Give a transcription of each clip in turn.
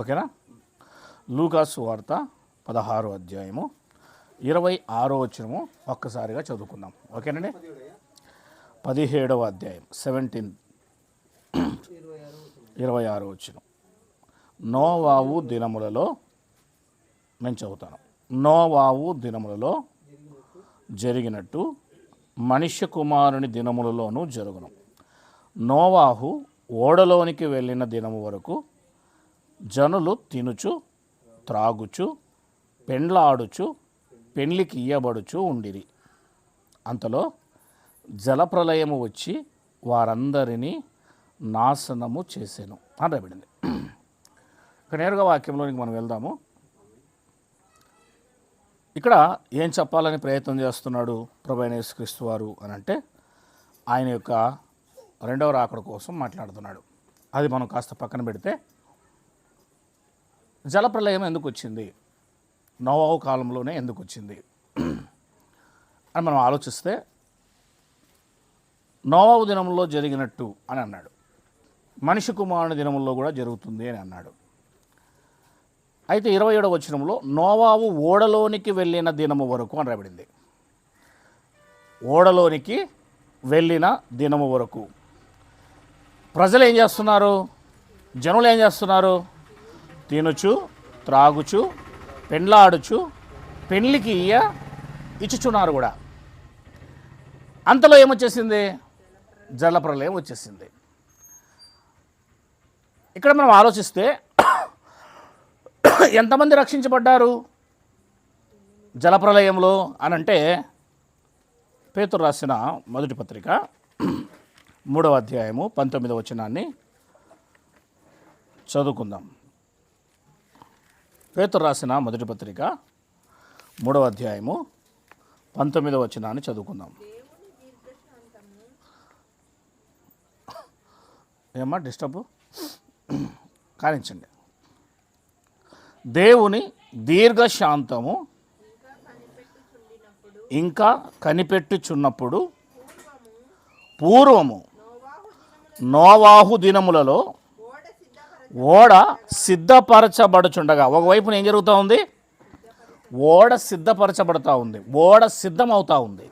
ఓకేనా? లూకాసు వార్త 16వ అధ్యాయము 26వ వచనము ఒక్కసారిగా చదువుకుందాం. ఓకేనండి? 17వ అధ్యాయం 26వ వచనం. నోవాహు దినములలో, నేను చదువుతాను. నోవాహు దినములలో జరిగినట్టు మనుష్య కుమారుని దినములలోనూ జరుగును. నోవాహు ఓడలోనికి వెళ్ళిన దినము వరకు జనులు తినుచు త్రాగుచు పెండ్లాడుచు పెండ్లికి ఇయ్యబడుచు ఉండిరి. అంతలో జలప్రలయము వచ్చి వారందరినీ నాశనము చేసెను అని రాయబడింది. ఇక నేరుగా వాక్యంలోనికి మనం వెళ్దాము. ఇక్కడ ఏం చెప్పాలని ప్రయత్నం చేస్తున్నాడు ప్రభువైన యేసుక్రీస్తు వారు అని అంటే, ఆయన యొక్క రెండవ రాకడ కోసం మాట్లాడుతున్నాడు. అది మనం కాస్త పక్కన పెడితే, జలప్రలయం ఎందుకు వచ్చింది, నోవాహు కాలంలోనే ఎందుకు వచ్చింది అని మనం ఆలోచిస్తే, నోవాహు దినంలో జరిగినట్టు అని అన్నాడు, మనిషి కుమారుని దినముల్లో కూడా జరుగుతుంది అని అన్నాడు. అయితే 27వ వచనంలో నోవాహు ఓడలోనికి వెళ్ళిన దినము వరకు అని రాబడింది. ఓడలోనికి వెళ్ళిన దినము వరకు ప్రజలు ఏం చేస్తున్నారు, జనులు ఏం చేస్తున్నారు? తినుచు త్రాగుచు పెండ్లాడుచు పెండ్లికి ఇచ్చుచున్నారు కూడా. అంతలో ఏమొచ్చేసింది? జలప్రలయం వచ్చేసింది. ఇక్కడ మనం ఆలోచిస్తే ఎంతమంది రక్షించబడ్డారు జలప్రలయంలో అనంటే, పేతురు రాసిన మొదటి పత్రిక 3వ అధ్యాయము 19వ వచనాన్ని చదువుకుందాం. పేతురు రాసిన మొదటి పత్రిక 3వ అధ్యాయము 19వ వచనాన్ని చదువుకుందాం. ఏమ్మా డిస్టర్బ్ కానించండి. దేవుని దీర్ఘశాంతము ఇంకా కనిపెట్టుచున్నప్పుడు పూర్వము నోవాహు దినములలో ఓడ సిద్ధపరచబడుచుండగా, ఒకవైపున ఏం జరుగుతూ ఉంది? ఓడ సిద్ధపరచబడుతూ ఉంది, ఓడ సిద్ధమవుతూ ఉంది,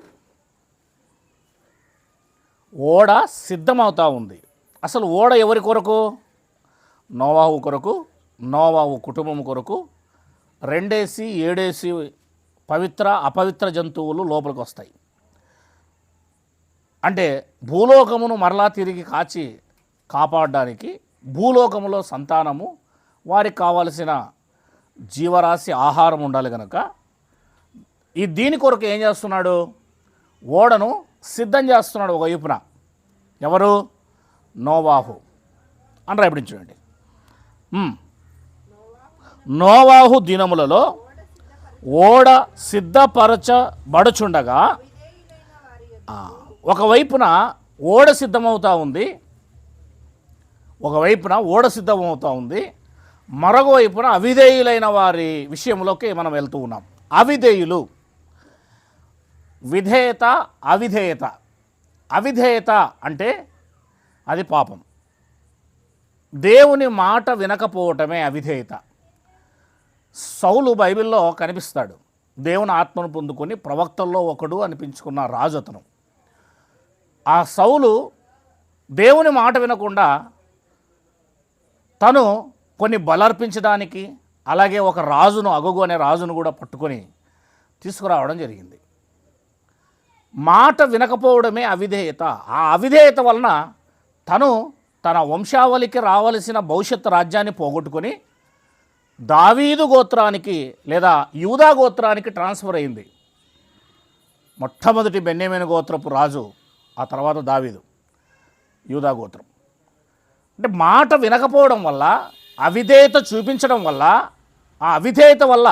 ఓడ సిద్ధమవుతూ ఉంది. అసలు ఓడ ఎవరి కొరకు? నోవాహు కొరకు, నోవాహు కుటుంబం కొరకు. 7 పవిత్ర అపవిత్ర జంతువులు లోపలికి వస్తాయి. అంటే భూలోకమును మరలా తిరిగి కాపాడడానికి భూలోకములో సంతానము, వారికి కావలసిన జీవరాశి ఆహారం ఉండాలి కనుక దీని కొరకు ఏం చేస్తున్నాడు? ఓడను సిద్ధం చేస్తున్నాడు ఒకవైపున. ఎవరు? నోవాహు అని రాయబడించండి. నోవాహు దినములలో ఓడ సిద్ధపరచబడుచుండగా, ఒకవైపున ఓడ సిద్ధమవుతూ ఉంది, ఒకవైపున ఓడ సిద్ధమవుతూ ఉంది, మరొక వైపున అవిధేయులైన వారి విషయంలోకి మనం వెళ్తూ ఉన్నాం. అవిధేయులు, విధేయత, అవిధేయత. అవిధేయత అంటే అది పాపం. దేవుని మాట వినకపోవటమే అవిధేయత. సౌలు బైబిల్లో కనిపిస్తాడు. దేవుని ఆత్మను పొందుకొని ప్రవక్తల్లో ఒకడు అనిపించుకున్న రాజు అతను. ఆ సౌలు దేవుని మాట వినకుండా తను కొన్ని బలర్పించడానికి, అలాగే ఒక రాజును, అగగు అనే రాజును కూడా పట్టుకొని తీసుకురావడం జరిగింది. మాట వినకపోవడమే అవిధేయత. ఆ అవిధేయత వలన తను తన వంశావళికి రావలసిన భవిష్యత్తు రాజ్యాన్ని పోగొట్టుకొని దావీదు గోత్రానికి లేదా యూదా గోత్రానికి ట్రాన్స్ఫర్ అయింది. మొట్టమొదటి బెన్యామీను గోత్రపు రాజు, ఆ తర్వాత దావీదు, యూదా గోత్రం. అంటే మాట వినకపోవడం వల్ల, అవిధేయత చూపించడం వల్ల, ఆ అవిధేయత వల్ల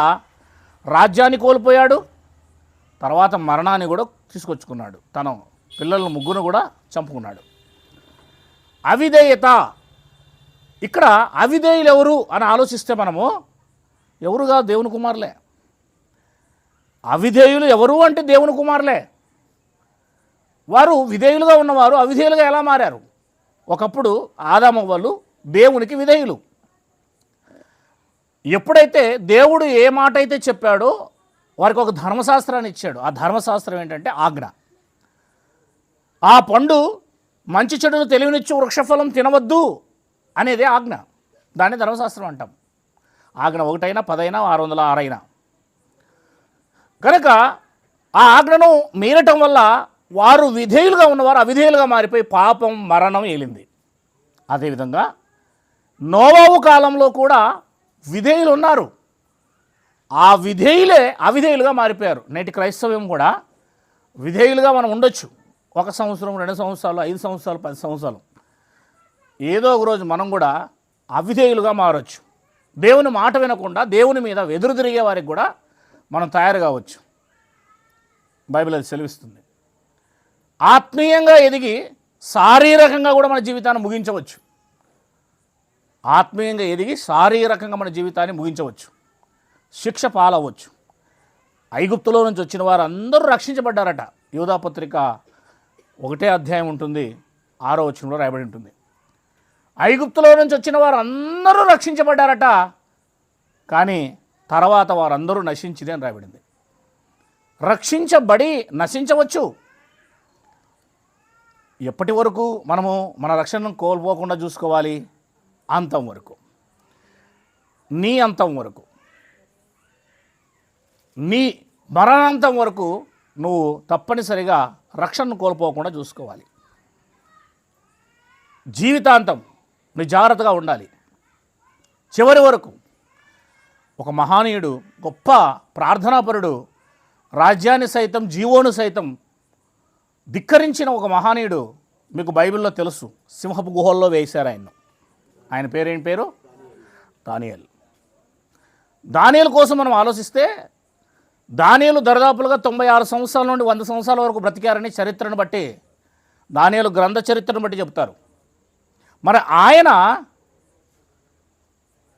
రాజ్యాన్ని కోల్పోయాడు. తర్వాత మరణాన్ని కూడా తీసుకొచ్చుకున్నాడు. తన పిల్లలను ముగ్గురు కూడా చంపుకున్నాడు. అవిధేయత. ఇక్కడ అవిధేయులు ఎవరు అని ఆలోచిస్తే మనము, ఎవరుగా దేవుని కుమారులే. అవిధేయులు ఎవరు అంటే దేవుని కుమారులే. వారు విధేయులుగా ఉన్నవారు అవిధేయులుగా ఎలా మారారు? ఒకప్పుడు ఆదాము వాళ్ళు దేవునికి విధేయులు. ఎప్పుడైతే దేవుడు ఏ మాట అయితే చెప్పాడో వారికి ఒక ధర్మశాస్త్రాన్ని ఇచ్చాడు. ఆ ధర్మశాస్త్రం ఏంటంటే ఆజ్ఞ. ఆ పండు మంచి చెడును తెలివినిచ్చు వృక్షఫలం తినవద్దు అనేదే ఆజ్ఞ. దాన్ని ధర్మశాస్త్రం అంటాం. ఆజ్ఞ 1 అయినా 10 అయినా 606 అయినా. కనుక ఆ ఆజ్ఞను మీరటం వల్ల వారు విధేయులుగా ఉన్నవారు అవిధేయులుగా మారిపోయి పాపం మరణం ఏలింది. అదేవిధంగా నోవాహు కాలంలో కూడా విధేయులు ఉన్నారు. ఆ విధేయులే అవిధేయులుగా మారిపోయారు. నేటి క్రైస్తవ్యం కూడా విధేయులుగా మనం ఉండొచ్చు. 1 సంవత్సరం, 2 సంవత్సరాలు, 5 సంవత్సరాలు, 10 సంవత్సరాలు. ఏదో ఒక రోజు మనం కూడా అవిధేయులుగా మారచ్చు. దేవుని మాట వినకుండా దేవుని మీద వెదురు తిరిగే వారికి కూడా మనం తయారు కావచ్చు. బైబిల్ అది సెలవిస్తుంది. ఆత్మీయంగా ఎదిగి శారీరకంగా కూడా మన జీవితాన్ని ముగించవచ్చు. ఆత్మీయంగా ఎదిగి శారీరకంగా మన జీవితాన్ని ముగించవచ్చు. శిక్ష పాలవచ్చు. ఐగుప్తులో నుంచి వచ్చిన వారు అందరూ రక్షించబడ్డారట. యూదాపత్రిక 1వ అధ్యాయం ఉంటుంది, 6వ వచనంలో రాయబడి ఉంటుంది. ఐగుప్తులో నుంచి వచ్చిన వారు అందరూ రక్షించబడ్డారట, కానీ తర్వాత వారందరూ నశించింది అని రాయబడింది. రక్షించబడి నశించవచ్చు. ఎప్పటి వరకు మనము మన రక్షణను కోల్పోకుండా చూసుకోవాలి? అంతం వరకు. నీ అంతం వరకు, నీ మరణాంతం వరకు నువ్వు తప్పనిసరిగా రక్షణను కోల్పోకుండా చూసుకోవాలి. జీవితాంతం నువ్వు జాగ్రత్తగా ఉండాలి. చివరి వరకు. ఒక మహానీయుడు, గొప్ప ప్రార్థనాపరుడు, రాజ్యాన్ని సైతం జీవోను సైతం ధిక్కరించిన ఒక మహానీయుడు మీకు బైబిల్లో తెలుసు. సింహపు గుహల్లో వేశారు ఆయన్ను. ఆయన పేరేం పేరు? దానియేలు. దానియేలు కోసం మనం ఆలోచిస్తే, దానియేలు దరిదాపులుగా 96 సంవత్సరాల నుండి 100 సంవత్సరాల వరకు బ్రతికారని చరిత్రను బట్టి, దానియేలు గ్రంథ చరిత్రను బట్టి చెప్తారు. మరి ఆయన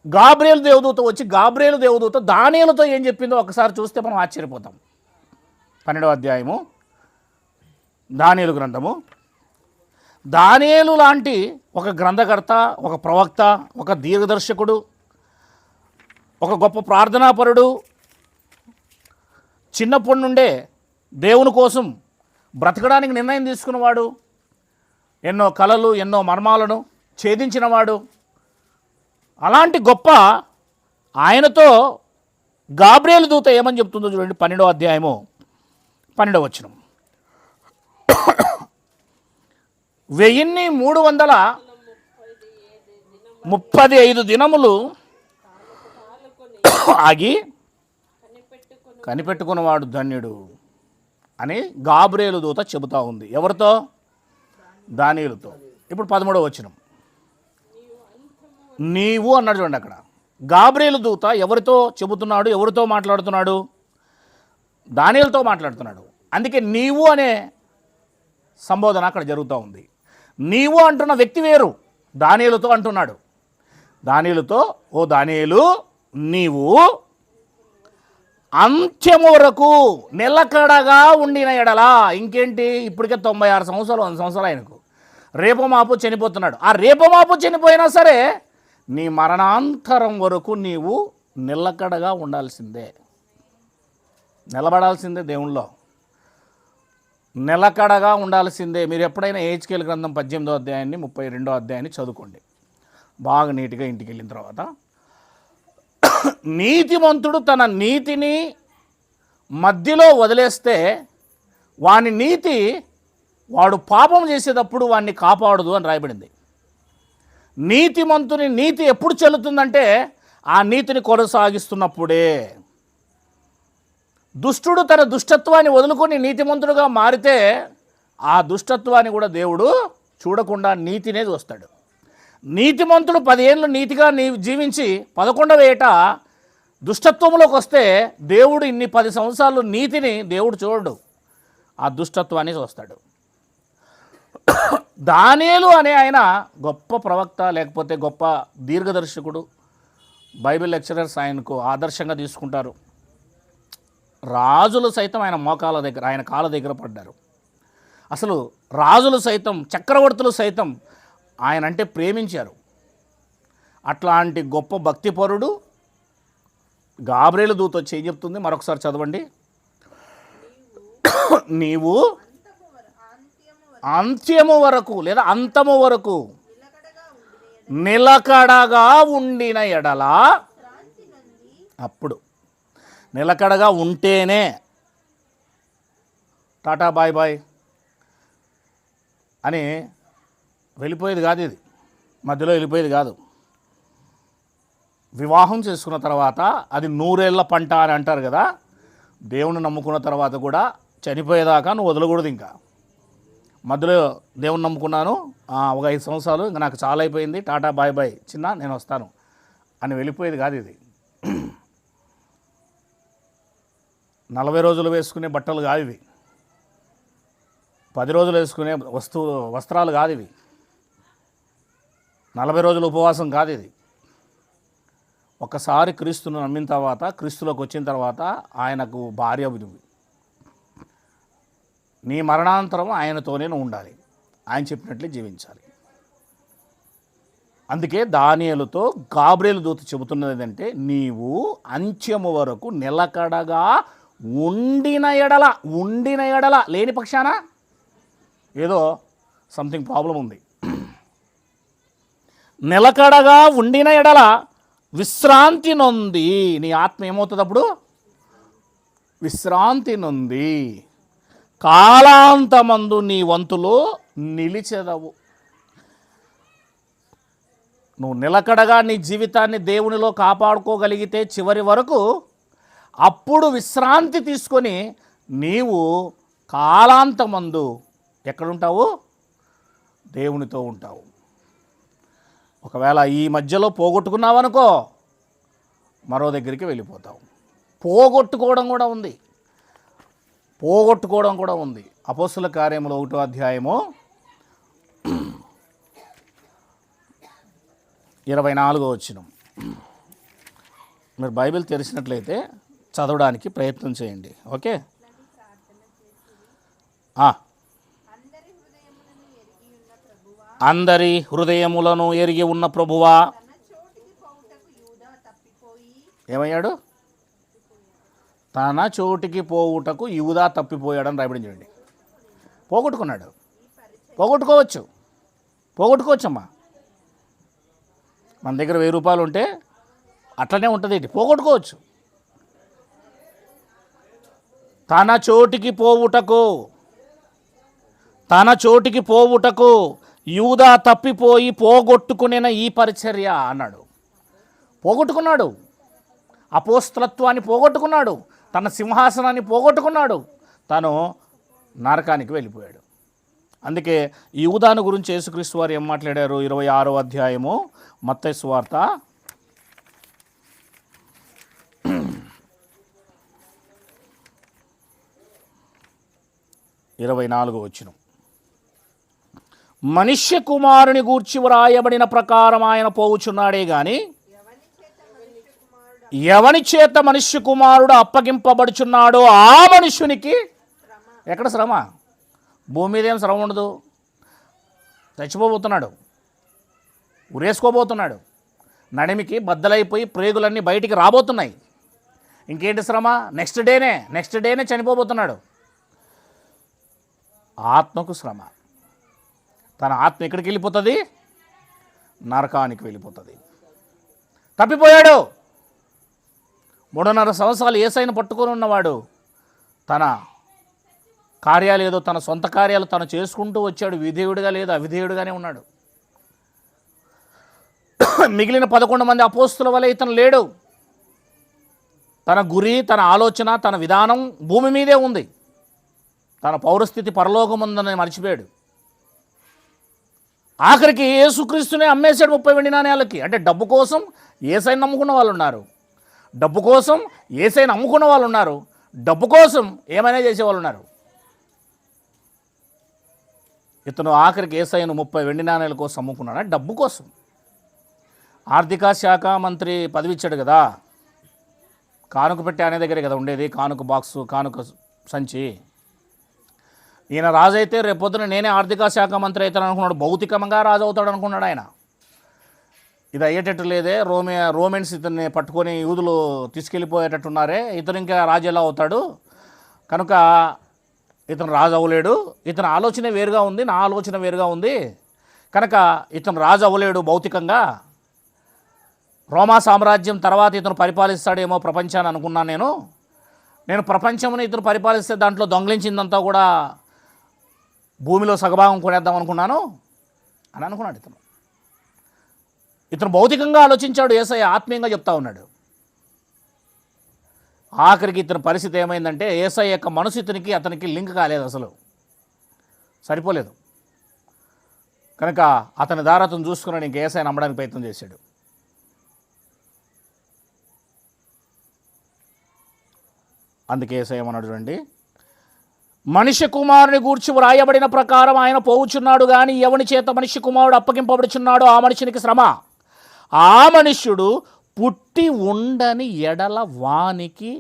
గాబ్రియేలు దేవదూత వచ్చి, గాబ్రియేలు దేవదూత దానియేలుతో ఏం చెప్పిందో ఒకసారి చూస్తే మనం ఆశ్చర్యపోతాం. 12వ అధ్యాయము దానియేలు గ్రంథము. దానియేలు లాంటి ఒక గ్రంథకర్త, ఒక ప్రవక్త, ఒక దీర్ఘదర్శకుడు, ఒక గొప్ప ప్రార్థనాపరుడు, చిన్నప్పటి నుండే దేవుని కోసం బ్రతకడానికి నిర్ణయం తీసుకున్నవాడు, ఎన్నో కళలు, ఎన్నో మర్మాలను ఛేదించినవాడు, అలాంటి గొప్ప ఆయనతో గాబ్రియేలు దూత ఏమని చెప్తుందో చూడండి. 12వ అధ్యాయము 12వ వచనం. 1335 దినములు ఆగి కనిపెట్టుకున్నవాడు ధన్యుడు అని గాబ్రియేలు దూత చెబుతా ఉంది. ఎవరితో? దానియేలుతో. ఇప్పుడు 13వ వచనం. నీవు అన్నాడు చూడండి. అక్కడ గాబ్రియేలు దూత ఎవరితో చెబుతున్నాడు? ఎవరితో మాట్లాడుతున్నాడు? దానియేలుతో మాట్లాడుతున్నాడు. అందుకే నీవు అనే సంబోధన అక్కడ జరుగుతూ ఉంది. నీవు అంటున్న వ్యక్తి వేరు, దానియేలుతో అంటున్నాడు. దానియేలుతో, ఓ దానియేలు, నీవు అంత్యము వరకు నిలకడగా ఉండిన ఎడలా. ఇంకేంటి, ఇప్పటికే 96 సంవత్సరాలు, 100 సంవత్సరాలు ఆయనకు. రేపు మాపు చనిపోతున్నాడు. ఆ రేపు మాపు చనిపోయినా సరే నీ మరణాంతరం వరకు నీవు నిలకడగా ఉండాల్సిందే, నిలబడాల్సిందే, దేవుళ్ళో నిలకడగా ఉండాల్సిందే. మీరు ఎప్పుడైనా హెచ్కేల్ గ్రంథం 18వ అధ్యాయాన్ని 32వ అధ్యాయాన్ని చదువుకోండి బాగా నీట్గా. ఇంటికి వెళ్ళిన తర్వాత నీతిమంతుడు తన నీతిని మధ్యలో వదిలేస్తే వాని నీతి వాడు పాపం చేసేటప్పుడు వాడిని కాపాడదు అని రాయబడింది. నీతిమంతుని నీతి ఎప్పుడు చెల్లుతుందంటే ఆ నీతిని కొనసాగిస్తున్నప్పుడే. దుష్టుడు తన దుష్టత్వాన్ని వదులుకొని నీతిమంతుడుగా మారితే ఆ దుష్టత్వాన్ని కూడా దేవుడు చూడకుండా నీతినే చూస్తాడు. నీతిమంతుడు 10 ఏళ్ళు నీతిగా జీవించి 11వ ఏట దుష్టత్వంలోకి వస్తే దేవుడు ఇన్ని 10 సంవత్సరాలు నీతిని దేవుడు చూడడు, ఆ దుష్టత్వాన్ని చూస్తాడు. దానియేలు అనే ఆయన గొప్ప ప్రవక్త, లేకపోతే గొప్ప దీర్ఘదర్శకుడు. బైబిల్ లెక్చరర్స్ ఆయనకు ఆదర్శంగా తీసుకుంటారు. రాజులు సైతం ఆయన మోకాల దగ్గర, ఆయన కాళ్ళ దగ్గర పడ్డారు. అసలు రాజులు సైతం, చక్రవర్తులు సైతం ఆయన అంటే ప్రేమించారు. అట్లాంటి గొప్ప భక్తిపరుడు, గాబ్రియేలు దూత వచ్చి ఏం చెప్తుంది? మరొకసారి చదవండి. నీవు అంత్యము వరకు లేదా అంతము వరకు నిలకడగా ఉండిన ఎడల, అప్పుడు నిలకడగా ఉంటేనే టాటా బాయ్ బాయ్ అని వెళ్ళిపోయేది కాదు. ఇది మధ్యలో వెళ్ళిపోయేది కాదు. వివాహం చేసుకున్న తర్వాత అది 100 ఏళ్ల పంట అని అంటారు కదా. దేవుని నమ్ముకున్న తర్వాత కూడా చనిపోయేదాకా నువ్వు వదలకూడదు. ఇంకా మధ్యలో దేవుని నమ్ముకున్నాను ఒక 5 సంవత్సరాలు, ఇంకా నాకు చాలా అయిపోయింది, టాటా బాయ్ బాయ్ చిన్న నేను వస్తాను అని వెళ్ళిపోయేది కాదు. ఇది 40 రోజులు వేసుకునే బట్టలు కాదు ఇవి. 10 రోజులు వేసుకునే వస్త్రాలు కాదు ఇవి. 40 రోజుల ఉపవాసం కాదు ఇది. ఒకసారి క్రీస్తును నమ్మిన తర్వాత, క్రీస్తులోకి వచ్చిన తర్వాత ఆయనకు భార్య విధువు. నీ మరణాంతరం ఆయనతోనే ఉండాలి, ఆయన చెప్పినట్లే జీవించాలి. అందుకే దానియేలుతో గాబ్రియేలు దూత చెబుతున్నది ఏంటంటే, నీవు అంత్యము వరకు నిలకడగా ఉండిన ఎడల లేని పక్షాన ఏదో సంథింగ్ ప్రాబ్లం ఉంది. నిలకడగా ఉండిన ఎడల విశ్రాంతి నొంది, నీ ఆత్మ ఏమవుతుంది అప్పుడు? విశ్రాంతి నొంది కాలాంతమందు నీ వంతులో నిలిచెదవు. నువ్వు నిలకడగా నీ జీవితాన్ని దేవునిలో కాపాడుకోగలిగితే చివరి వరకు, అప్పుడు విశ్రాంతి తీసుకొని నీవు కాలాంతమందు ఎక్కడుంటావు? దేవునితో ఉంటావు. ఒకవేళ ఈ మధ్యలో పోగొట్టుకున్నావనుకో, మరో దగ్గరికి వెళ్ళిపోతావు. పోగొట్టుకోవడం కూడా ఉంది. అపోస్తుల కార్యములు 1వ అధ్యాయము 24వ వచనం. మీరు బైబిల్ తెరిచినట్లయితే చదవడానికి ప్రయత్నం చేయండి. ఓకే. అందరి హృదయములను ఎరిగి ఉన్న ప్రభువా, ఏమయ్యాడు? తన చోటికి పోవుటకు యూదా తప్పిపోయాడని రాయబడి చూడండి. పోగొట్టుకున్నాడు. పోగొట్టుకోవచ్చమ్మా. మన దగ్గర 1000 రూపాయలు ఉంటే అట్లనే ఉంటుంది. పోగొట్టుకోవచ్చు. తన చోటికి పోవుటకు యూదా తప్పిపోయి పోగొట్టుకునేన ఈ పరిచర్య అన్నాడు. పోగొట్టుకున్నాడు. అపోస్తలత్వాన్ని పోగొట్టుకున్నాడు. తన సింహాసనాన్ని పోగొట్టుకున్నాడు. తను నరకానికి వెళ్ళిపోయాడు. అందుకే యూదాను గురించి యేసుక్రీస్తు వారు ఏం మాట్లాడారు? 26వ అధ్యాయము మత్తయి సువార్త 24వ వచనం. మనుష్య కుమారుని గూర్చి వ్రాయబడిన ప్రకారం ఆయన పోవుచున్నాడే గాని, ఎవని చేత మనుష్య కుమారుడు అప్పగింపబడుచున్నాడో ఆ మనుష్యునికి ఎక్కడ శ్రమ? భూమి మీద ఏం శ్రమ ఉండదు. చచ్చిపోబోతున్నాడు, ఉరేసుకోబోతున్నాడు, నడిమికి బద్దలైపోయి ప్రేగులన్నీ బయటికి రాబోతున్నాయి. ఇంకేంటి శ్రమ? నెక్స్ట్ డేనే చనిపోబోతున్నాడు. ఆత్మకు శ్రమ. తన ఆత్మ ఎక్కడికి వెళ్ళిపోతుంది? నరకానికి వెళ్ళిపోతుంది. తప్పిపోయాడు. 3.5 సంవత్సరాలు యేసయ్యను పట్టుకొని ఉన్నవాడు తన కార్యాలు ఏదో, తన సొంత కార్యాలు తను చేసుకుంటూ వచ్చాడు. విధేయుడిగా లేదు, అవిధేయుడిగానే ఉన్నాడు. మిగిలిన 11 మంది అపోస్తుల వలె ఇతను లేడు. తన గురి, తన ఆలోచన, తన విధానం భూమి మీదే ఉంది. తన పౌరస్థితి పరలోకముందని మర్చిపోయాడు. ఆఖరికి యేసుక్రీస్తునే అమ్మేశాడు 30 వెండి నాణేలకి. అంటే డబ్బు కోసం యేసయ్యను నమ్ముకున్న వాళ్ళు ఉన్నారు, డబ్బు కోసం యేసయ్యను అమ్ముకున్న వాళ్ళు ఉన్నారు, డబ్బు కోసం ఏమైనా చేసేవాళ్ళు ఉన్నారు. ఇతను ఆఖరికి యేసయ్యను 30 వెండి నాణేల కోసం అమ్ముకున్నాడు, డబ్బు కోసం. ఆర్థిక శాఖ మంత్రి పదవి ఇచ్చాడు కదా, కానుక పెట్టి అనే దగ్గరే కదా ఉండేది, కానుక బాక్సు, కానుక సంచి. ఈయన రాజు అయితే రేపొద్దున నేనే ఆర్థిక శాఖ మంత్రి అవుతాను అనుకున్నాడు. భౌతికంగా రాజు అవుతాడు అనుకున్నాడు ఆయన. ఇది అయ్యేటట్టు లేదే, రోమన్స్ ఇతన్ని పట్టుకొని యూదులు తీసుకెళ్ళిపోయేటట్టున్నారే, ఇతను ఇంకా రాజు ఎలా అవుతాడు, కనుక ఇతను రాజు అవ్వలేడు, ఇతని ఆలోచన వేరుగా ఉంది, నా ఆలోచన వేరుగా ఉంది, కనుక ఇతను రాజు అవ్వలేడు భౌతికంగా, రోమా సామ్రాజ్యం తర్వాత ఇతను పరిపాలిస్తాడేమో ప్రపంచాన్ని అనుకున్నాను నేను ప్రపంచంని ఇతను పరిపాలిస్తే దాంట్లో దొంగలించిందంతా కూడా భూమిలో సగభాగం కొనేద్దాం అనుకున్నాను అని అనుకున్నాడు ఇతను భౌతికంగా ఆలోచించాడు, యేసయ్య ఆత్మీయంగా చెప్తా ఉన్నాడు. ఆఖరికి ఇతని పరిస్థితి ఏమైందంటే యేసయ్య యొక్క మనసు ఇతనికి అతనికి లింక్ కాలేదు, అసలు సరిపోలేదు. కనుక అతని ద్వారా అతను చూసుకున్నాడు, ఇంక యేసయ్య నమ్మడానికి ప్రయత్నం చేశాడు. అందుకే యేసయ్య ఏమన్నాడు చూడండి, మనిషి కుమారుని గూర్చి వ్రాయబడిన ప్రకారం ఆయన పోవుచున్నాడు, కానీ ఎవని చేత మనిషి కుమారుడు అప్పగింపబడుచున్నాడో ఆ మనిషినికి శ్రమ, ఆ మనుష్యుడు పుట్టి ఉండని ఎడల వానికి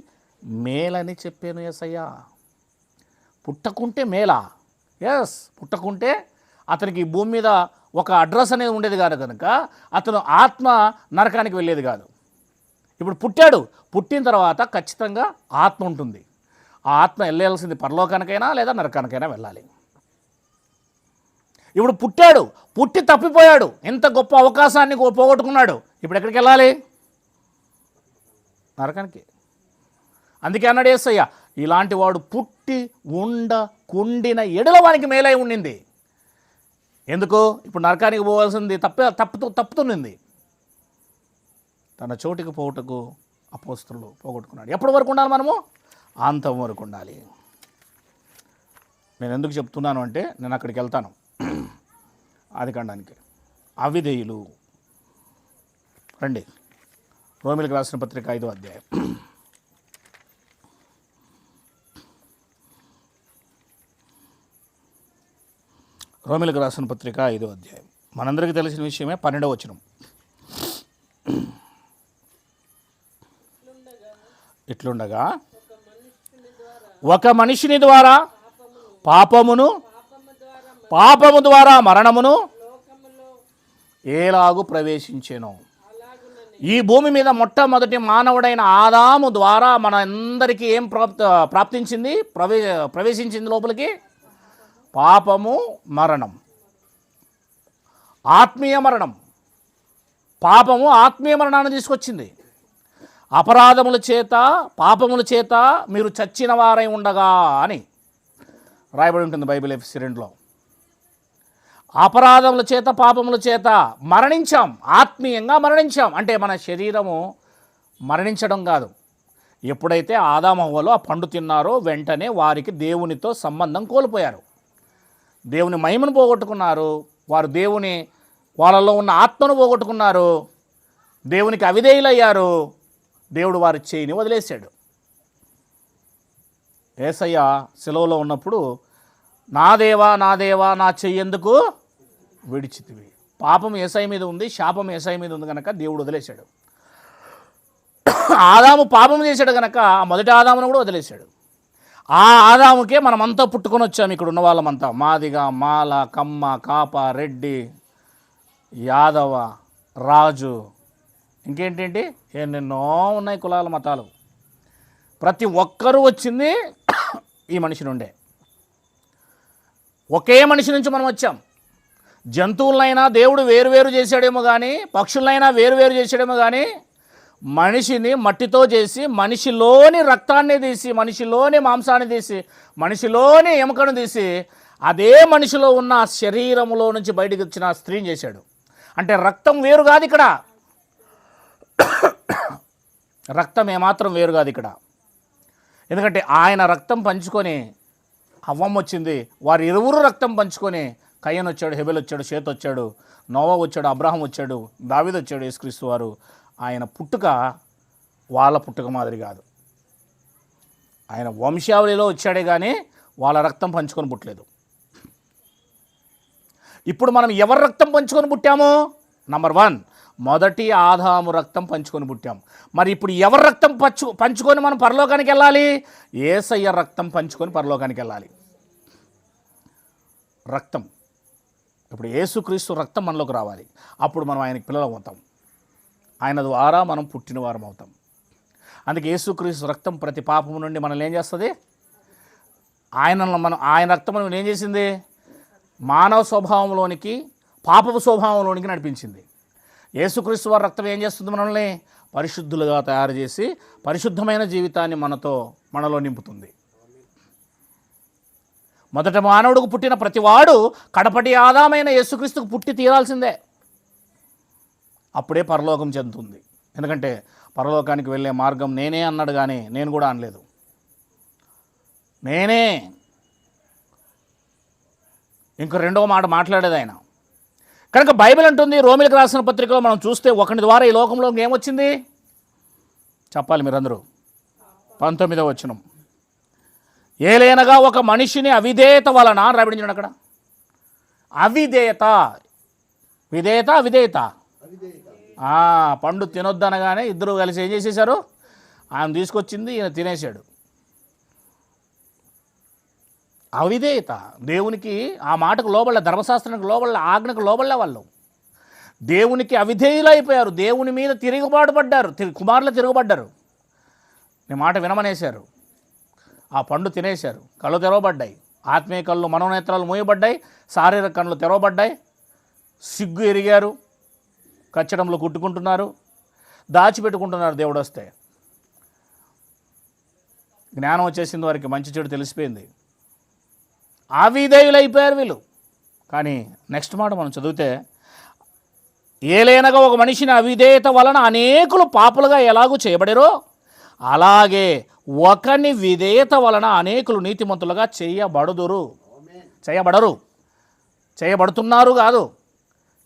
మేలని చెప్పాను యేసయ్య. పుట్టకుంటే మేలా? ఎస్, పుట్టకుంటే అతనికి భూమి మీద ఒక అడ్రస్ అనేది ఉండేది కాదు, కనుక అతను ఆత్మ నరకానికి వెళ్ళేది కాదు. ఇప్పుడు పుట్టాడు, పుట్టిన తర్వాత ఖచ్చితంగా ఆత్మ ఉంటుంది. ఆ ఆత్మ వెళ్ళాల్సింది పరలోకానికైనా లేదా నరకానికైనా వెళ్ళాలి. ఇప్పుడు పుట్టాడు, పుట్టి తప్పిపోయాడు, ఎంత గొప్ప అవకాశాన్ని పోగొట్టుకున్నాడు, ఇప్పుడు ఎక్కడికి వెళ్ళాలి? నరకానికి. అందుకే అన్నాడు యేసయ్య, ఇలాంటి వాడు పుట్టి కుండిన ఎడల వానికి మేలై ఉండింది. ఎందుకు? ఇప్పుడు నరకానికి పోవాల్సింది తప్పుతున్నది. తన చోటికి పోవుటకు అపోస్తలులు పోగొట్టుకున్నాడు. ఎప్పటి వరకు ఉండాలి మనము? అంతం వరకు ఉండాలి. నేను ఎందుకు చెప్తున్నాను అంటే నేను అక్కడికి వెళ్తాను, ఆదికాండానికి. అవిధేయులు రండి, రోమిలకు రాసిన పత్రిక 5వ అధ్యాయం. రోమిలకు రాసిన పత్రిక 5వ అధ్యాయం మనందరికీ తెలిసిన విషయమే. 12వ వచనం, ఇట్లుండగా ఒక మనిషిని ద్వారా పాపము ద్వారా మరణమును ఏలాగు ప్రవేశించెను. ఈ భూమి మీద మొట్టమొదటి మానవుడైన ఆదాము ద్వారా మన అందరికీ ఏం ప్రాప్తించింది? ప్రవేశించింది లోపలికి పాపము, మరణం, ఆత్మీయ మరణం. పాపము ఆత్మీయ మరణాన్ని తీసుకొచ్చింది. అపరాధముల చేత, పాపముల చేత మీరు చచ్చిన వారై ఉండగా అని రాయబడి ఉంటుంది బైబిల్ ఎఫెసీ 2లో. అపరాధముల చేత, పాపముల చేత మరణించాం, ఆత్మీయంగా మరణించాం. అంటే మన శరీరము మరణించడం కాదు. ఎప్పుడైతే ఆదాము హవ్వలు ఆ పండు తిన్నారో వెంటనే వారికి దేవునితో సంబంధం కోల్పోయారు, దేవుని మహిమను పోగొట్టుకున్నారు, వారు వాళ్ళలో ఉన్న ఆత్మను పోగొట్టుకున్నారు, దేవునికి అవిధేయులయ్యారు. దేవుడు వారి చేయిని వదిలేశాడు. యేసయ్య సెలవులో ఉన్నప్పుడు నా దేవా నా చెయ్యి ఎందుకు విడిచితివి? పాపం యేసయ్య మీద ఉంది, శాపం యేసయ్య మీద ఉంది కనుక దేవుడు వదిలేశాడు. ఆదాము పాపం చేశాడు కనుక మొదటి ఆదామును కూడా వదిలేశాడు. ఆ ఆదాముకే మనమంతా పుట్టుకొని వచ్చాము. ఇక్కడ ఉన్న వాళ్ళమంతా మాదిగ, మాల, కమ్మ, కాప, రెడ్డి, యాదవ, రాజు, ఇంకేంటేంటి ఎన్నెన్నో ఉన్నాయి కులాల, మతాలు. ప్రతి ఒక్కరూ వచ్చింది ఈ మనిషి నుండే. ఒకే మనిషి నుంచి మనం వచ్చాం. జంతువులైనా దేవుడు వేరువేరు చేశాడేమో కానీ, పక్షులైనా వేరువేరు చేశాడేమో కానీ, మనిషిని మట్టితో చేసి మనిషిలోని రక్తాన్ని తీసి, మనిషిలోని మాంసాన్ని తీసి, మనిషిలోని ఎముకను తీసి అదే మనిషిలో ఉన్న శరీరములో నుంచి బయటకు వచ్చిన స్త్రీని చేశాడు. అంటే రక్తం వేరు కాదు ఇక్కడ, రక్తం ఏమాత్రం వేరు కాదు ఇక్కడ. ఎందుకంటే ఆయన రక్తం పంచుకొని అవ్వమ్మ వచ్చింది, వారు ఇరువురు రక్తం పంచుకొని కయ్యను వచ్చాడు, హెబెల్ వచ్చాడు, షేత్ వచ్చాడు, నోవా వచ్చాడు, అబ్రాహం వచ్చాడు, దావీదు వచ్చాడు. యేసుక్రీస్తు వారు ఆయన పుట్టుక వాళ్ళ పుట్టుక మాదిరి కాదు. ఆయన వంశావళిలో వచ్చాడే కానీ వాళ్ళ రక్తం పంచుకొని పుట్టలేదు. ఇప్పుడు మనం ఎవరి రక్తం పంచుకొని పుట్టాము? నంబర్ 1, మొదటి ఆదాము రక్తం పంచుకొని పుట్టాం. మరి ఇప్పుడు ఎవరి రక్తం పంచుకొని మనం పరలోకానికి వెళ్ళాలి? యేసయ్య రక్తం పంచుకొని పరలోకానికి వెళ్ళాలి. రక్తం, ఇప్పుడు యేసుక్రీస్తు రక్తం మనలోకి రావాలి, అప్పుడు మనం ఆయనకి పిల్లలు అవుతాం. ఆయన ద్వారా మనం పుట్టిన వారం అవుతాం. అందుకే యేసుక్రీస్తు రక్తం ప్రతి పాపము నుండి మనల్ని ఏం చేస్తుంది? ఆయన రక్తం మనం ఏం చేసింది? మానవ స్వభావంలోనికి, పాపపు స్వభావంలోనికి నడిపించింది. యేసుక్రీస్తు వారి రక్తం ఏం చేస్తుంది? మనల్ని పరిశుద్ధులుగా తయారు చేసి పరిశుద్ధమైన జీవితాన్ని మనలో నింపుతుంది. మొదట మానవుడికి పుట్టిన ప్రతివాడు కడపటి ఆదామైన యేసుక్రీస్తుకు పుట్టి తీరాల్సిందే. అప్పుడే పరలోకం చెందుతుంది. ఎందుకంటే పరలోకానికి వెళ్ళే మార్గం నేనే అన్నాడు, కానీ నేను కూడా అనలేదు, నేనే. ఇంకో రెండవ మాట మాట్లాడేది ఆయన. కనుక బైబిల్ అంటుంది, రోమిలకు రాసిన పత్రికలో మనం చూస్తే ఒకని ద్వారా ఈ లోకంలోకి ఏమొచ్చింది చెప్పాలి మీరందరూ. 19వ వచనం, ఏలైనగా ఒక మనిషిని అవిధేయత వలన రాబడించాడు. అక్కడ అవిధేయత, అవిధేయత. పండు తినొద్దనగానే ఇద్దరు కలిసి ఏం చేసేశారు? ఆయన తీసుకొచ్చింది, ఈయన తినేశాడు. అవిధేయత. దేవునికి ఆ మాటకు లోబడలే, ధర్మశాస్త్రానికి లోబడలే, ఆజ్ఞకు లోబడలే. వాళ్ళు దేవునికి అవిధేయులైపోయారు. దేవుని మీద తిరుగుబాటుపడ్డారు, కుమారులు తిరుగుబడ్డారు. నీ మాట వినమనేశారు, ఆ పండు తినేశారు. కళ్ళు తెరవబడ్డాయి, ఆత్మీయ కళ్ళు, మనోనేత్రాలు మూయబడ్డాయి, శారీరక కళ్ళు తెరవబడ్డాయి. సిగ్గు ఎరిగారు, కచ్చడంలో కుట్టుకుంటున్నారు, దాచిపెట్టుకుంటున్నారు. దేవుడు వస్తే జ్ఞానం వచ్చేసింది, వారికి మంచి చెడు తెలిసిపోయింది. అవిధేయులైపోయారు వీళ్ళు. కానీ నెక్స్ట్ మాట మనం చదివితే, ఏలైనగా ఒక మనిషిని అవిధేయత వలన అనేకులు పాపులుగా ఎలాగూ చేయబడరో అలాగే ఒకని విధేయత వలన అనేకులు నీతిమంతులుగా చేయబడుతున్నారు కాదు,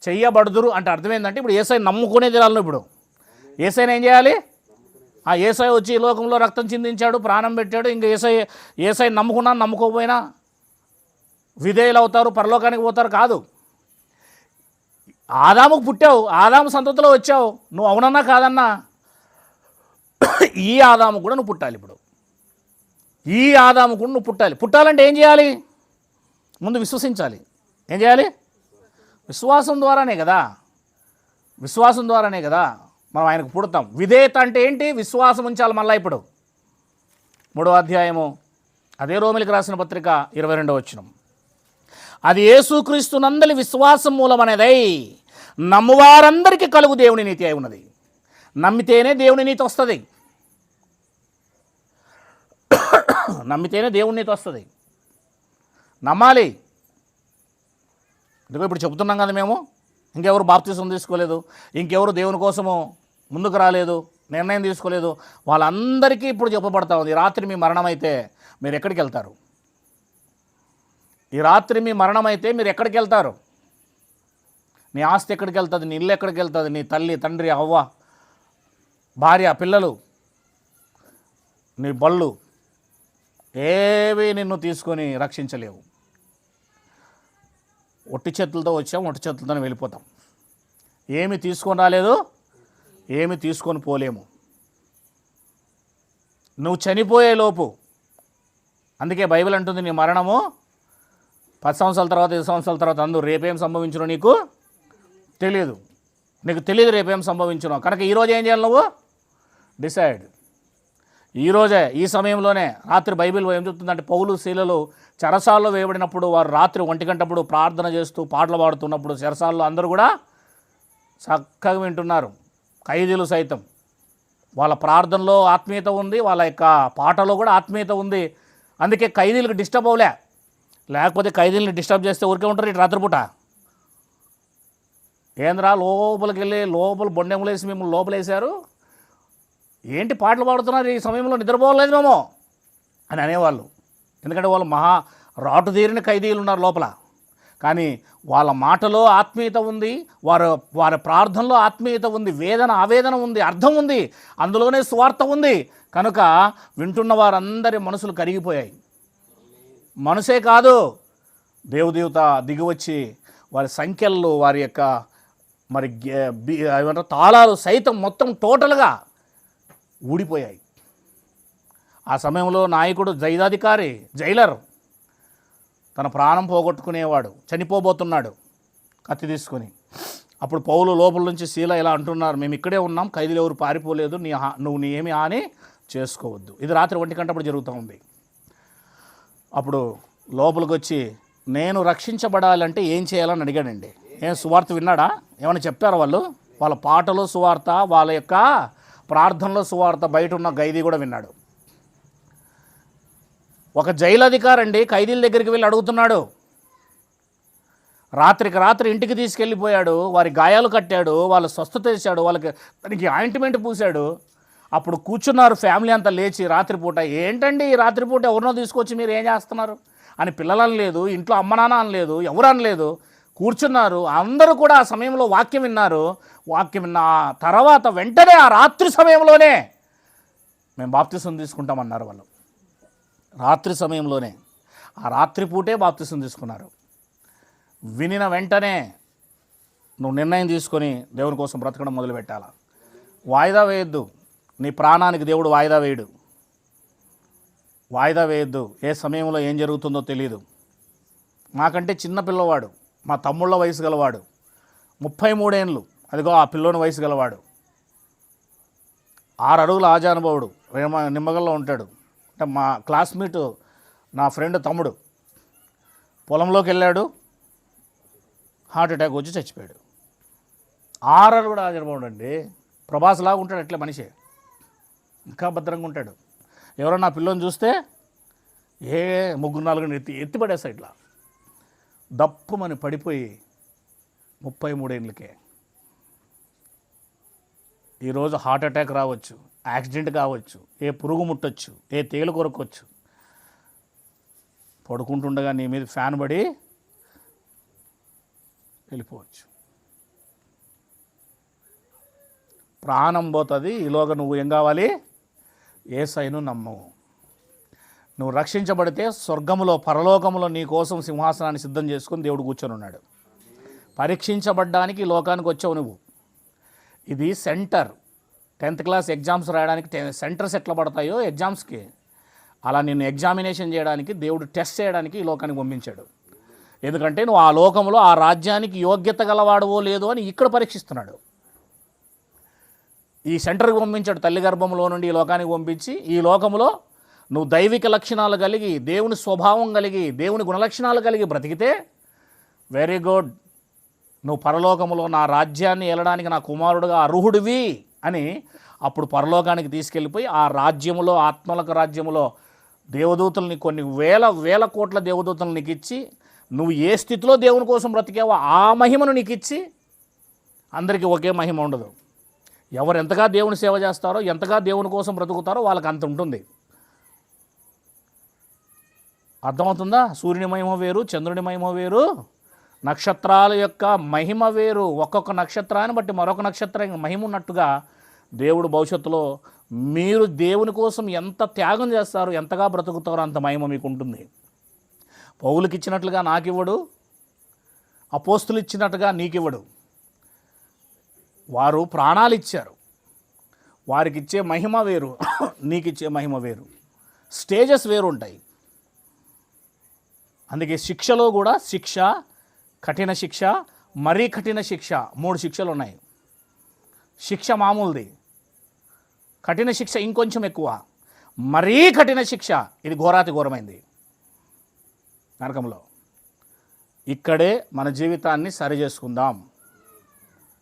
చెయ్యబడుదురు. అంటే అర్థం ఏంటంటే, ఇప్పుడు యేసయ్య నమ్ముకునే దినాలను, ఇప్పుడు యేసయ్యను ఏం చేయాలి? ఆ యేసయ్య వచ్చి ఈ లోకంలో రక్తం చిందించాడు, ప్రాణం పెట్టాడు. ఇంకా యేసయ్య నమ్ముకున్నా నమ్ముకోకపోయినా విధేయులు అవుతారు, పరలోకానికి పోతారు కాదు. ఆదాముకు పుట్టావు, ఆదాము సంతతిలో వచ్చావు, నువ్వు అవునన్నా కాదన్నా ఈ ఆదాము కూడా నువ్వు పుట్టాలి. ఇప్పుడు ఈ ఆదాము కూడా నువ్వు పుట్టాలి. పుట్టాలంటే ఏం చేయాలి? ముందు విశ్వసించాలి. ఏం చేయాలి? విశ్వాసం ద్వారానే కదా, మనం ఆయనకు పుడతాం. విధేయత అంటే ఏంటి? విశ్వాసం ఉంచాలి. మళ్ళీ ఇప్పుడు 3వ అధ్యాయము అదే రోమిలకు రాసిన పత్రిక 22వ వచనం, అది యేసుక్రీస్తునందలి విశ్వాసం మూలమనేదై నమ్మువారందరికీ కలుగు దేవుని నీతి అయి ఉన్నది. నమ్మితేనే దేవుని నీతి వస్తుంది. నమ్మాలి. ఇదిగో ఇప్పుడు చెబుతున్నాం కదా మేము, ఇంకెవరు బాప్తిసం తీసుకోలేదు, ఇంకెవరు దేవుని కోసము ముందుకు రాలేదు, నిర్ణయం తీసుకోలేదు, వాళ్ళందరికీ ఇప్పుడు చెప్పబడతా ఉంది. రాత్రి మీ మరణం అయితే మీరు ఎక్కడికి వెళ్తారు? ఈ రాత్రి మీ మరణం అయితే మీరు ఎక్కడికి వెళ్తారు? నీ ఆస్తి ఎక్కడికి వెళ్తుంది? నీ ఇల్లు ఎక్కడికి వెళ్తుంది? నీ తల్లి, తండ్రి, అవ్వ, భార్య, పిల్లలు, నీ బళ్ళు ఏవి నిన్ను తీసుకొని రక్షించలేవు. ఒట్టి చేతులతో వచ్చాం, ఒట్టి చేతులతోనే వెళ్ళిపోతాం. ఏమి తీసుకొని రాలేదు, ఏమి తీసుకొని పోలేము. నువ్వు చనిపోయే లోపు, అందుకే బైబిల్ అంటుంది, నీ మరణము 10 సంవత్సరాల తర్వాత, 5 సంవత్సరాల తర్వాత అందరూ రేపేం సంభవించునో నీకు తెలియదు. రేపేం సంభవించునో. కనుక ఈరోజు ఏం చేయాలి? నువ్వు డిసైడ్. ఈరోజే, ఈ సమయంలోనే. రాత్రి బైబిల్ ఏం చెప్తుందంటే, పౌలు శీలలు చెరసాల్లో వేయబడినప్పుడు వారు రాత్రి 1 గంటప్పుడు ప్రార్థన చేస్తూ పాటలు పాడుతున్నప్పుడు చెరసాల్లో అందరూ కూడా చక్కగా వింటున్నారు. ఖైదీలు సైతం. వాళ్ళ ప్రార్థనలో ఆత్మీయత ఉంది, వాళ్ళ యొక్క పాటలో కూడా ఆత్మీయత ఉంది. అందుకే ఖైదీలకు డిస్టర్బ్ అవ్వలే. లేకపోతే ఖైదీలను డిస్టర్బ్ చేస్తే ఊరికే ఉంటారు ఇటు రాత్రిపూట. ఏంద్రా లోపలికి వెళ్ళి లోపల బొండెములేసి మిమ్మల్ని లోపలేశారు, ఏంటి పాటలు పాడుతున్నారు, ఈ సమయంలో నిద్రపోలేదు మేము అని అనేవాళ్ళు. ఎందుకంటే వాళ్ళు మహా రాటు తీరిన ఖైదీలు ఉన్నారు లోపల. కానీ వాళ్ళ మాటలో ఆత్మీయత ఉంది, వారి ప్రార్థనలో ఆత్మీయత ఉంది, ఆవేదన ఉంది, అర్థం ఉంది, అందులోనే స్వార్థ ఉంది. కనుక వింటున్న వారందరి మనసులు కరిగిపోయాయి. మనసే కాదు, దేవదేవత దిగివచ్చి వారి సంఖ్యలు, వారి యొక్క మరి తాళాలు సైతం మొత్తం టోటల్గా ఊడిపోయాయి. ఆ సమయంలో నాయకుడు, జైలర్ తన ప్రాణం పోగొట్టుకునేవాడు, చనిపోబోతున్నాడు కత్తి తీసుకొని. అప్పుడు పౌలు లోపల నుంచి శీల ఇలా అంటున్నారు, మేము ఇక్కడే ఉన్నాం, ఖైదీలు ఎవరు పారిపోలేదు, నువ్వు నీ ఏమి హాని చేసుకోవద్దు. ఇది రాత్రి 1 గంటప్పుడు జరుగుతూ ఉంది. అప్పుడు లోపలికి వచ్చి నేను రక్షించబడాలంటే ఏం చేయాలని అడిగాడండి. ఏం సువార్త విన్నాడా? ఏమైనా చెప్పారా వాళ్ళు? వాళ్ళ పాటలో సువార్త, వాళ్ళ యొక్క ప్రార్థనలో సువార్త బయట ఉన్న ఖైదీ కూడా విన్నాడు. ఒక జైలు అధికారి అండి ఖైదీల దగ్గరికి వెళ్ళి అడుగుతున్నాడు. రాత్రికి రాత్రి ఇంటికి తీసుకెళ్ళిపోయాడు, వారి గాయాలు కట్టాడు, వాళ్ళు స్వస్థత చేశాడు, వాళ్ళకి దానికి ఆయింట్మెంట్ పూశాడు. అప్పుడు కూర్చున్నారు ఫ్యామిలీ అంతా లేచి రాత్రిపూట. ఏంటండి ఈ రాత్రిపూట ఎవరినో తీసుకొచ్చి మీరు ఏం చేస్తున్నారు అని పిల్లలు అనలేదు, ఇంట్లో అమ్మ నాన్న అనలేదు, ఎవరు అనలేదు. కూర్చున్నారు అందరూ కూడా. ఆ సమయంలో వాక్యం విన్నారు. వాక్యం విన్న తర్వాత వెంటనే ఆ రాత్రి సమయంలోనే మేము బాప్తిసం తీసుకుంటామన్నారు వాళ్ళు. రాత్రి సమయంలోనే, ఆ రాత్రిపూటే బాప్తిసం తీసుకున్నారు. వినిన వెంటనే నువ్వు నిర్ణయం తీసుకొని దేవుని కోసం బ్రతకడం మొదలుపెట్టాలా. వాయిదా వేయొద్దు. నీ ప్రాణానికి దేవుడు వాయిదా వేయడు. వాయిదా వేయొద్దు. ఏ సమయంలో ఏం జరుగుతుందో తెలియదు. మాకంటే చిన్న పిల్లవాడు, మా తమ్ముళ్ళ వయసు గలవాడు, 33 ఏళ్ళు, అదిగో ఆ పిల్లోని వయసు గలవాడు, 6 అడుగుల ఆజానుభవుడు, నిమ్మగల్లో ఉంటాడు. అంటే మా క్లాస్మేట్, నా ఫ్రెండ్ తమ్ముడు పొలంలోకి వెళ్ళాడు, హార్ట్ అటాక్ వచ్చి చచ్చిపోయాడు. 6 అడుగుల ఆజానుభవుడు అండి. ప్రభాస్ లాగా ఉంటాడు అట్లే మనిషి, ఇంకా భద్రంగా ఉంటాడు. ఎవరన్నా పిల్లని చూస్తే 3-4 ఎత్తి పడేస్తా ఇట్లా దప్పుమని పడిపోయి 33 ఏళ్ళకే. ఈరోజు హార్ట్ అటాక్ రావచ్చు, యాక్సిడెంట్ కావచ్చు, ఏ పురుగు ముట్టొచ్చు, ఏ తేలు కొరకొచ్చు. పడుకుంటుండగా నీ మీద ఫ్యాన్ పడి వెళ్ళిపోవచ్చు. ప్రాణం పోతుంది. ఈలోగా నువ్వు ఏం కావాలి? యేసయ్యను నమ్మవు. నువ్వు రక్షించబడితే స్వర్గములో పరలోకములో నీ కోసం సింహాసనాన్ని సిద్ధం చేసుకుని దేవుడు కూర్చొని ఉన్నాడు. పరీక్షించబడ్డానికి ఈ లోకానికి వచ్చావు నువ్వు. ఇది సెంటర్. 10th క్లాస్ ఎగ్జామ్స్ రాయడానికి సెంటర్స్ ఎట్లా పడతాయో ఎగ్జామ్స్కి, అలా నిన్ను ఎగ్జామినేషన్ చేయడానికి దేవుడు టెస్ట్ చేయడానికి ఈ లోకానికి పంపించాడు. ఎందుకంటే నువ్వు ఆ లోకంలో ఆ రాజ్యానికి యోగ్యత గలవాడవో లేదో అని ఇక్కడ పరీక్షిస్తున్నాడు. ఈ సెంటర్కి పంపించాడు. తల్లి గర్భంలో నుండి ఈ లోకానికి పంపించి, ఈ లోకంలో నువ్వు దైవిక లక్షణాలు కలిగి, దేవుని స్వభావం కలిగి, దేవుని గుణలక్షణాలు కలిగి బ్రతికితే వెరీ గుడ్, నువ్వు పరలోకంలో నా రాజ్యాన్ని ఏలడానికి నా కుమారుడుగా అర్హుడివి అని అప్పుడు పరలోకానికి తీసుకెళ్ళిపోయి ఆ రాజ్యములో, ఆత్మలకు రాజ్యములో దేవదూతల్ని, కొన్ని వేల కోట్ల దేవదూతలు నీకు ఇచ్చి, నువ్వు ఏ స్థితిలో దేవుని కోసం బ్రతికావో ఆ మహిమను నీకు ఇచ్చి, అందరికీ ఒకే మహిమ ఉండదు. ఎవరు ఎంతగా దేవుని సేవ చేస్తారో, ఎంతగా దేవుని కోసం బ్రతుకుతారో వాళ్ళకి అంత ఉంటుంది. అర్థమవుతుందా? సూర్యుని మహిమ వేరు, చంద్రుని మహిమ వేరు, నక్షత్రాల యొక్క మహిమ వేరు. ఒక్కొక్క నక్షత్రాన్ని బట్టి మరొక నక్షత్రం మహిమ ఉన్నట్టుగా దేవుడు భవిష్యత్తులో మీరు దేవుని కోసం ఎంత త్యాగం చేస్తారో, ఎంతగా బ్రతుకుతారో అంత మహిమ మీకు ఉంటుంది. పౌలుకి ఇచ్చినట్లుగా నాకివ్వడు, అపోస్తులు ఇచ్చినట్టుగా నీకివ్వడు. వారు ప్రాణాలు ఇచ్చారు. వారికి ఇచ్చే మహిమ వేరు, నీకిచ్చే మహిమ వేరు. స్టేజెస్ వేరు ఉంటాయి. అందుకే శిక్షలో కూడా శిక్ష, కఠిన శిక్ష, మరీ కఠిన శిక్ష, 3 శిక్షలు ఉన్నాయి. శిక్ష మామూలుది, కఠిన శిక్ష ఇంకొంచెం ఎక్కువ, మరీ కఠిన శిక్ష ఇది ఘోరాతి ఘోరమైంది నరకంలో. ఇక్కడే మన జీవితాన్ని సరి చేసుకుందాం.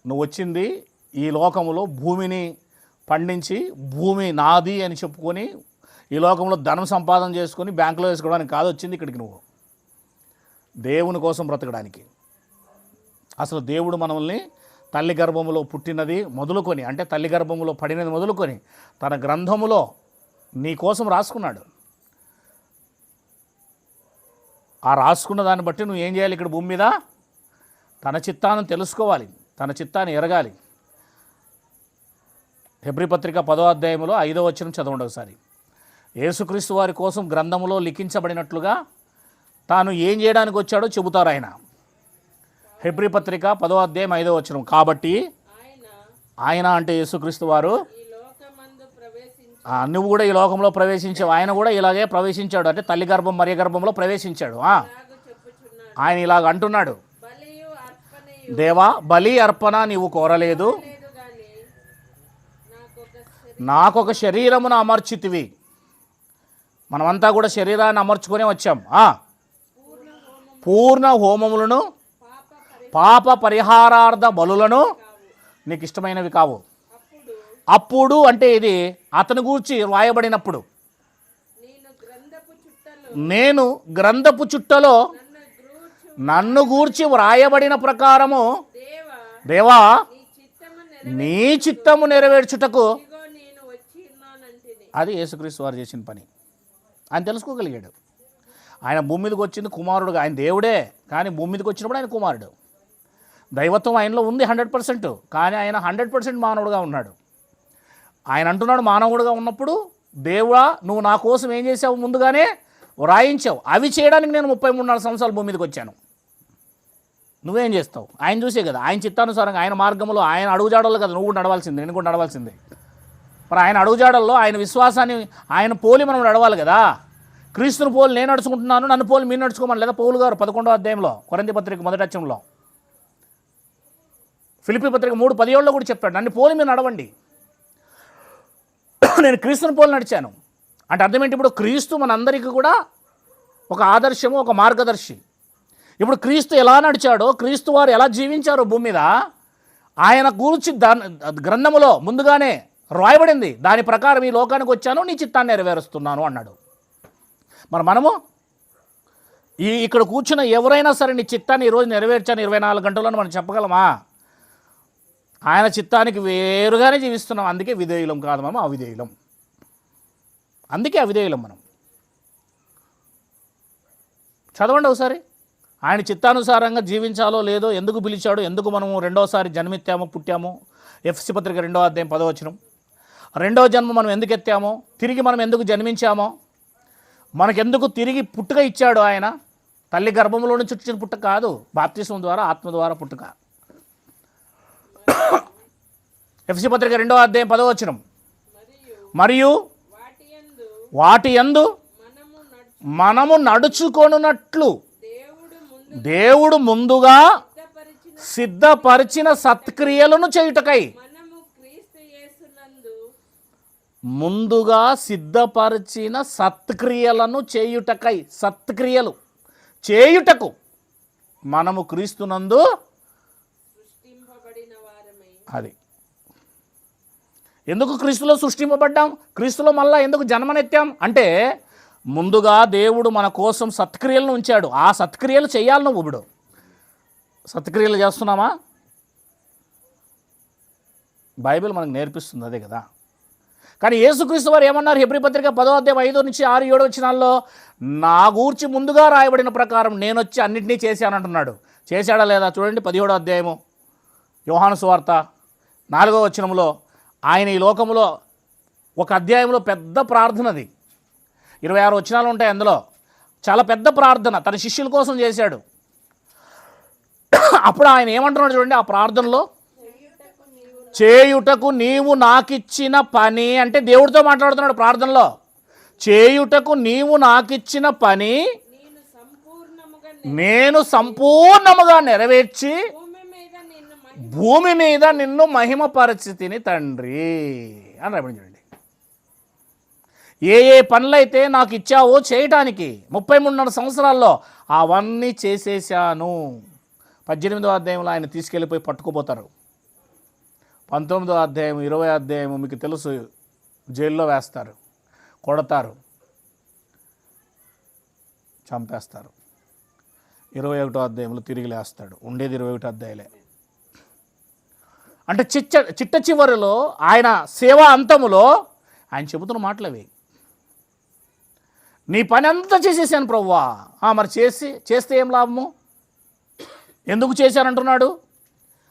నువ్వు వచ్చింది ఈ లోకంలో భూమిని పండించి, భూమి నాది అని చెప్పుకొని ఈ లోకంలో ధనం సంపాదన చేసుకొని బ్యాంకులో వేసుకోవడానికి కాదు వచ్చింది ఇక్కడికి. నువ్వు దేవుని కోసం బ్రతకడానికి. అసలు దేవుడు మనల్ని తల్లి గర్భములో పుట్టినది మొదలుకొని, అంటే తల్లి గర్భములో పడినది మొదలుకొని తన గ్రంథములో నీ కోసం రాసుకున్నాడు. ఆ రాసుకున్న దాన్ని బట్టి నువ్వు ఏం చేయాలి? ఇక్కడ భూమి మీద తన చిత్తాన్ని తెలుసుకోవాలి, తన చిత్తాన్ని ఎరగాలి. హెబ్రీ పత్రిక 10వ అధ్యాయంలో 5వ వచనం చదవండి ఒకసారి. యేసుక్రీస్తు వారి కోసం గ్రంథములో లిఖించబడినట్లుగా తాను ఏం చేయడానికి వచ్చాడో చెబుతారు ఆయన. హెబ్రీ పత్రిక 10వ అధ్యాయం 5వ వచనం. కాబట్టి ఆయన అంటే యేసుక్రీస్తు వారు, నువ్వు కూడా ఈ లోకంలో ప్రవేశించావు. ఆయన కూడా ఇలాగే ప్రవేశించాడు, అంటే తల్లి గర్భం మరియ గర్భంలో ప్రవేశించాడు. ఆయన ఇలాగ అంటున్నాడు, దేవా బలి అర్పణ నీవు కోరలేదు, నాకొక శరీరమును అమర్చితివి. మనమంతా కూడా శరీరాన్ని అమర్చుకొని వచ్చాం. పూర్ణ హోమములను పాప పరిహారార్థ బలులను నీకు ఇష్టమైనవి కావు. అప్పుడు అంటే ఇది అతని గూర్చి రాయబడినప్పుడు, నేను గ్రంథపు చుట్టలో నన్ను గూర్చి వ్రాయబడిన ప్రకారము దేవా నీ చిత్తము నెరవేర్చుటకు, అది యేసుక్రీస్తు వారు చేసిన పని. ఆయన తెలుసుకోగలిగాడు. ఆయన భూమి మీదకి వచ్చింది కుమారుడుగా, ఆయన దేవుడే కానీ భూమి మీదకి వచ్చినప్పుడు ఆయన కుమారుడు. దైవత్వం ఆయనలో ఉంది 100%, కానీ ఆయన 100% మానవుడుగా ఉన్నాడు. ఆయన అంటున్నాడు, మానవుడుగా ఉన్నప్పుడు దేవుడా నువ్వు నా కోసం ఏం చేసావు, ముందుగానే వ్రాయించావు. అవి చేయడానికి నేను 33 సంవత్సరాలు భూమి మీదకి వచ్చాను. నువ్వేం చేస్తావు? ఆయన చూసే కదా, ఆయన చిత్తానుసారంగా ఆయన మార్గంలో ఆయన అడుగుజాడల్లో కదా నువ్వు కూడా నడవాల్సిందే, నేను కూడా నడవాల్సిందే. మరి ఆయన అడుగుజాడల్లో ఆయన విశ్వాసాన్ని ఆయన పోలి మనం నడవాలి కదా. క్రీస్తుని పోలి నేను నడుచుకుంటున్నాను, నన్ను పోలి మీరు నడుచుకోమని లేదా పౌలు గారు 11వ అధ్యాయంలో కొరింథీ పత్రిక 1వ అధ్యాయంలో, ఫిలిప్పీ పత్రిక 3:17లో కూడా చెప్పాడు, నన్ను పోలి మీరు నడవండి. నేను క్రీస్తుని పోలి నడిచాను అంటే అర్థం ఏంటి? ఇప్పుడు క్రీస్తు మనందరికీ కూడా ఒక ఆదర్శము, ఒక మార్గదర్శి. ఇప్పుడు క్రీస్తు ఎలా నడిచాడో, క్రీస్తు వారు ఎలా జీవించారో భూమి మీద ఆయన గురించి గ్రంథములో ముందుగానే రాయబడింది. దాని ప్రకారం ఈ లోకానికి వచ్చాను, నీ చిత్తాన్ని నెరవేరుస్తున్నాను అన్నాడు. మరి మనము ఇక్కడ కూర్చున్న ఎవరైనా సరే నీ చిత్తాన్ని ఈరోజు నెరవేర్చాను 24 గంటల్లో మనం చెప్పగలమా? ఆయన చిత్తానికి వేరుగానే జీవిస్తున్నాం. అందుకే విధేయులం కాదు, మనం అవిధేయులం. అందుకే అవిధేయులం మనం. చదవండి ఒకసారి. ఆయన చిత్తానుసారంగా జీవించాలో లేదో, ఎందుకు పిలిచాడు, ఎందుకు మనము రెండోసారి జన్మెత్తామో, పుట్టామో. ఎఫ్ఎస్సీ పత్రిక 2వ అధ్యాయం 10వ వచనం. రెండో జన్మ మనం ఎందుకు ఎత్తామో, తిరిగి మనం ఎందుకు జన్మించామో, మనకెందుకు తిరిగి పుట్టుక ఇచ్చాడు ఆయన. తల్లి గర్భంలో నుంచి వచ్చిన పుట్టుక కాదు, బాప్తిస్మం ద్వారా ఆత్మ ద్వారా పుట్టుక. ఎఫ్ఎస్సీ పత్రిక 2వ అధ్యాయం 10వ వచనం. మరియు వాటి యందు మనము నడుచుకొనున్నట్లు దేవుడు ముందుగా సిద్ధపరిచిన సత్క్రియలను చేయుటకై, ముందుగా సిద్ధపరిచిన సత్క్రియలను చేయుటకై, సత్క్రియలు చేయుటకు మనము క్రీస్తునందు అది. ఎందుకు క్రీస్తులో సృష్టింపబడ్డాం, క్రీస్తులో మళ్ళా ఎందుకు జన్మనెత్తాం అంటే ముందుగా దేవుడు మన కోసం సత్క్రియలను ఉంచాడు. ఆ సత్క్రియలు చేయాలి. నువ్వు ఇప్పుడు సత్క్రియలు చేస్తున్నామా? బైబిల్ మనకు నేర్పిస్తుంది అదే కదా. కానీ యేసుక్రీస్తు వారు ఏమన్నారు? హెబ్రీ పత్రిక 10వ అధ్యాయం 5 నుంచి 6, 7 వచనాల్లో నా గూర్చి ముందుగా రాయబడిన ప్రకారం నేను వచ్చి అన్నింటినీ చేశానంటున్నాడు. చేశాడా లేదా చూడండి. 17వ అధ్యాయము యోహాను సువార్త 4వ వచనంలో ఆయన ఈ లోకంలో ఒక అధ్యాయంలో పెద్ద ప్రార్థనది, 26 వచనాలు ఉంటాయి అందులో. చాలా పెద్ద ప్రార్థన తన శిష్యుల కోసం చేశాడు. అప్పుడు ఆయన ఏమంటున్నాడు చూడండి ఆ ప్రార్థనలో, చేయుటకు నీవు నాకిచ్చిన పని అంటే దేవుడితో మాట్లాడుతున్నాడు ప్రార్థనలో. చేయుటకు నీవు నాకిచ్చిన పని నేను సంపూర్ణముగా నెరవేర్చి భూమి మీద నిన్ను మహిమపరిచితిని తండ్రి అని రాబడించండి. ఏ ఏ పనులైతే నాకు ఇచ్చావో చేయటానికి 33 సంవత్సరాల్లో అవన్నీ చేసేసాను. 18వ అధ్యాయంలో ఆయన తీసుకెళ్ళిపోయి పట్టుకుపోతారు. 19వ అధ్యాయం 20వ అధ్యాయం మీకు తెలుసు, జైల్లో వేస్తారు, కొడతారు, చంపేస్తారు. 21వ అధ్యాయంలో తిరిగి లేస్తాడు. ఉండేది 21 అధ్యాయులే. అంటే చిట్ట చివరిలో ఆయన సేవా అంతములో ఆయన చెబుతున్న మాటలు అవి. నీ పని అంతా చేసేసాను ప్రభువా. మరి చేస్తే ఏం లాభము? ఎందుకు చేశానంటున్నాడు?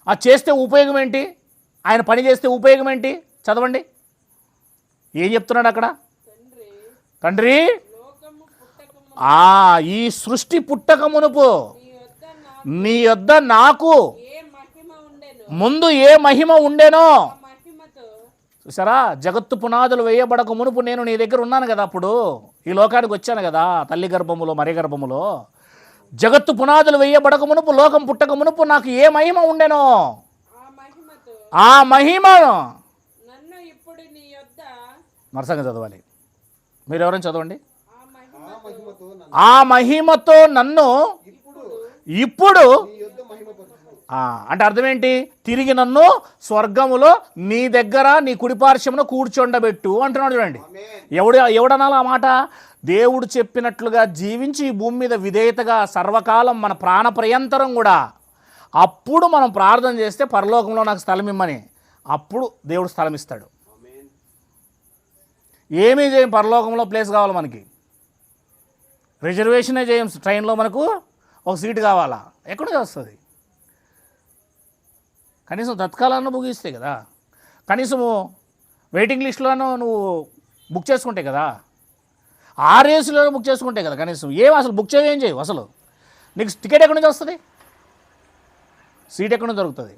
ఆ చేస్తే ఉపయోగం ఏంటి? ఆయన పని చేస్తే ఉపయోగం ఏంటి? చదవండి ఏం చెప్తున్నాడు అక్కడ. తండ్రి ఈ సృష్టి పుట్టక మునుపు నీ యొద్ద నాకు ముందు ఏ మహిమ ఉండేనో. చూసారా, జగత్తు పునాదులు వేయబడక మునుపు నేను నీ దగ్గర ఉన్నాను కదా. అప్పుడు ఈ లోకానికి వచ్చాను కదా, తల్లి గర్భములో మరి గర్భములో. జగత్తు పునాదులు వేయబడక మునుపు, లోకం పుట్టక మునుపు నాకు ఏ మహిమ ఉండెనో ఆ మహిమ మరసంగా చదవాలి. మీరు ఎవరైనా చదవండి. ఆ మహిమతో నన్ను ఇప్పుడు అంటే అర్థం ఏంటి? తిరిగి నన్ను స్వర్గములో నీ దగ్గర నీ కుడిపార్శ్వమున కూర్చొండబెట్టు అంటున్నాడు. చూడండి, ఎవడనాలి ఆ మాట? దేవుడు చెప్పినట్లుగా జీవించి ఈ భూమి మీద విధేయతగా సర్వకాలం మన ప్రాణ పర్యంతరం కూడా, అప్పుడు మనం ప్రార్థన చేస్తే పరలోకంలో నాకు స్థలం ఇమ్మని, అప్పుడు దేవుడు స్థలం ఇస్తాడు. ఏమీ చేయం, పరలోకంలో ప్లేస్ కావాలి మనకి, రిజర్వేషనే చేయం. ట్రైన్లో మనకు ఒక సీటు కావాలా? ఎక్కడి నుంచి వస్తుంది? కనీసం తత్కాలను ముగిస్తే కదా, కనీసము వెయిటింగ్ లిస్టులోనూ నువ్వు బుక్ చేసుకుంటే కదా, ఆ రేసులో బుక్ చేసుకుంటే కదా కనీసం. అసలు బుక్ ఏం చేయవు అసలు. నీకు టికెట్ ఎక్కడి నుంచి వస్తుంది? సీట్ ఎక్కడి నుంచి దొరుకుతుంది?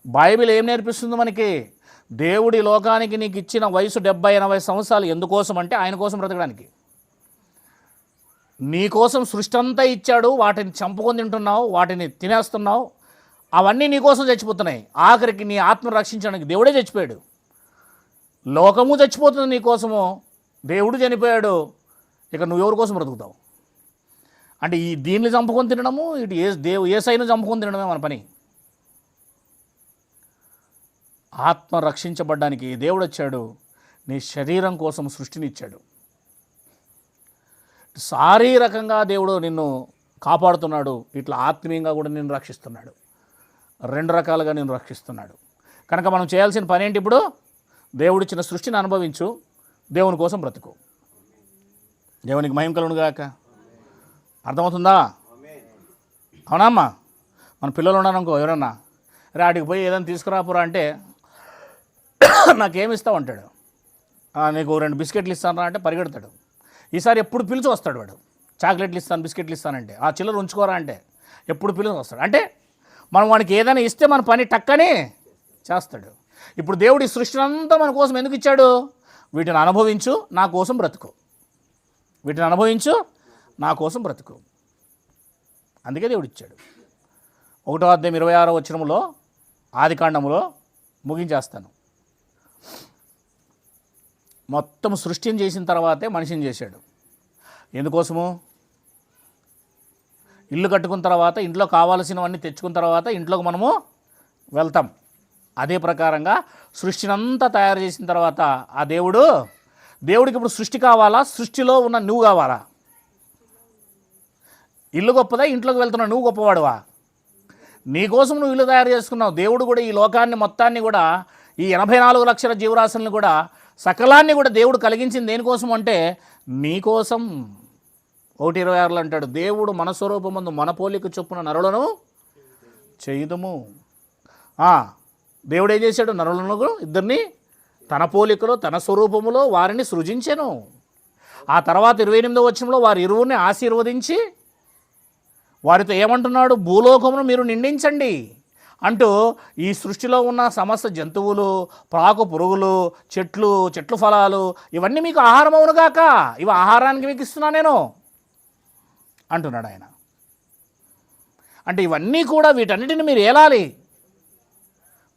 బైబిల్ ఏం నేర్పిస్తుంది మనకి? దేవుడి లోకానికి నీకు ఇచ్చిన వయసు 70-80 సంవత్సరాలు ఎందుకోసం అంటే ఆయన కోసం బ్రతకడానికి. నీ కోసం సృష్టి అంతా ఇచ్చాడు, వాటిని చంపుకొని తింటున్నావు, వాటిని తినేస్తున్నావు, అవన్నీ నీ కోసం చచ్చిపోతున్నాయి. ఆఖరికి నీ ఆత్మను రక్షించడానికి దేవుడే చచ్చిపోయాడు. లోకము చచ్చిపోతుంది నీ కోసము, దేవుడు చనిపోయాడు. ఇక నువ్వు ఎవరి కోసం బ్రతుకుతావు? అంటే ఈ దీన్ని చంపుకొని తినడము, ఇటు ఏసైను చంపుకొని తినడమే మన పని. ఆత్మ రక్షించబడ్డానికి దేవుడు వచ్చాడు, నీ శరీరం కోసం సృష్టిని ఇచ్చాడు. శారీరకంగా దేవుడు నిన్ను కాపాడుతున్నాడు, ఇట్లా ఆత్మీయంగా కూడా నిన్ను రక్షిస్తున్నాడు. 2 రకాలుగా నిన్ను రక్షిస్తున్నాడు. కనుక మనం చేయాల్సిన పని ఏంటి? ఇప్పుడు దేవుడిచ్చిన సృష్టిని అనుభవించు, దేవుని కోసం బ్రతుకు. దేవునికి మహిమ కలుగును గాక. అర్థమవుతుందా? అవునమ్మా. మన పిల్లలు ఉన్నారనుకో, ఎవరన్నా ఆడికి పోయి ఏదైనా తీసుకురాపురా అంటే నాకేమిస్తావు అంటాడు. నీకు 2 బిస్కెట్లు ఇస్తానరా అంటే పరిగెడతాడు. ఈసారి ఎప్పుడు పిలిచి వస్తాడు వాడు. చాక్లెట్లు ఇస్తాను, బిస్కెట్లు ఇస్తానంటే, ఆ చిల్లర ఉంచుకోరా అంటే ఎప్పుడు పిలిచి వస్తాడు. అంటే మనం వాడికి ఏదైనా ఇస్తే మన పని టక్కని చేస్తాడు. ఇప్పుడు దేవుడి సృష్టిని అంతా మన కోసం ఎందుకు ఇచ్చాడు? వీటిని అనుభవించు, నా కోసం బ్రతుకు. వీటిని అనుభవించు, నా కోసం బ్రతుకు. అందుకే దేవుడు ఇచ్చాడు. 1వ అధ్యాయం 26వ వచనములో, ఆదికాండములో ముగించేస్తాను. మొత్తం సృష్టిని చేసిన తర్వాతే మనిషిని చేశాడు. ఎందుకోసము? ఇల్లు కట్టుకున్న తర్వాత, ఇంట్లో కావాల్సినవన్నీ తెచ్చుకున్న తర్వాత ఇంట్లోకి మనము వెళ్తాం. అదే ప్రకారంగా సృష్టిని అంతా తయారు చేసిన తర్వాత ఆ దేవుడికి ఇప్పుడు సృష్టి కావాలా? సృష్టిలో ఉన్న నువ్వు కావాలా? ఇల్లు గొప్పదా? ఇంట్లోకి వెళ్తున్నావు నువ్వు గొప్పవాడువా? నీకోసం నువ్వు ఇల్లు తయారు చేసుకున్నావు. దేవుడు కూడా ఈ లోకాన్ని మొత్తాన్ని కూడా, ఈ 84 లక్షల జీవరాశులను కూడా, సకలాన్ని కూడా దేవుడు కలిగించింది దేనికోసం అంటే నీకోసం. 1:26 అంటాడు, దేవుడు మన స్వరూపమందు మన పోలిక చొప్పున నరులను చేయుదుము. దేవుడు ఏం చేశాడు? నరులను ఇద్దరిని తన పోలికలో తన స్వరూపములో వారిని సృజించెను. ఆ తర్వాత 28వ వచనంలో వారి ఇరువురిని ఆశీర్వదించి వారితో ఏమంటున్నాడు? భూలోకమును మీరు నిండించండి అంటూ ఈ సృష్టిలో ఉన్న సమస్త జంతువులు, ప్రాకు పురుగులు, చెట్లు ఫలాలు ఇవన్నీ మీకు ఆహారం అవునుగాక, ఇవి ఆహారానికి మీకు ఇస్తున్నా నేను అంటున్నాడు ఆయన. అంటే ఇవన్నీ కూడా, వీటన్నిటిని మీరు ఏలాలి.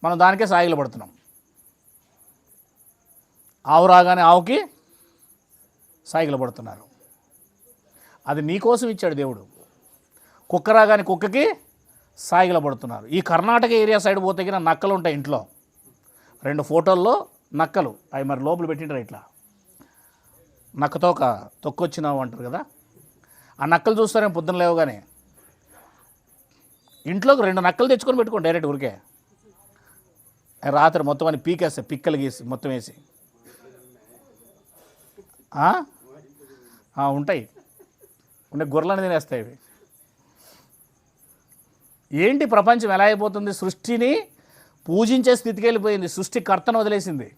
మనం దానికే సాగిలు పడుతున్నాం. ఆవు రాగానే ఆవుకి సాగిలు పడుతున్నారు. అది నీకోసం ఇచ్చాడు దేవుడు. కుక్క రాగానే కుక్కకి సాగిల పడుతున్నారు. ఈ కర్ణాటక ఏరియా సైడ్ పోతే నక్కలు ఉంటాయి ఇంట్లో. 2 ఫోటోల్లో నక్కలు, అవి మరి లోపల పెట్టింటారు. ఇట్లా నక్కతో ఒక తొక్కొచ్చినావు అంటారు కదా. ఆ నక్కలు చూస్తారేమో పొద్దున్న లేవగానే. ఇంట్లోకి 2 నక్కలు తెచ్చుకొని పెట్టుకోండి డైరెక్ట్ ఊరికే. రాత్రి మొత్తం అని పీకేస్తాయి, పిక్కలు గీసి మొత్తం వేసి. ఉంటాయి, గొర్రెలను తినేస్తాయి ఇవి. ఏంటి ప్రపంచం ఎలా అయిపోతుంది? సృష్టిని పూజించే స్థితికి వెళ్ళిపోయింది. సృష్టికర్తను వదిలేసింది.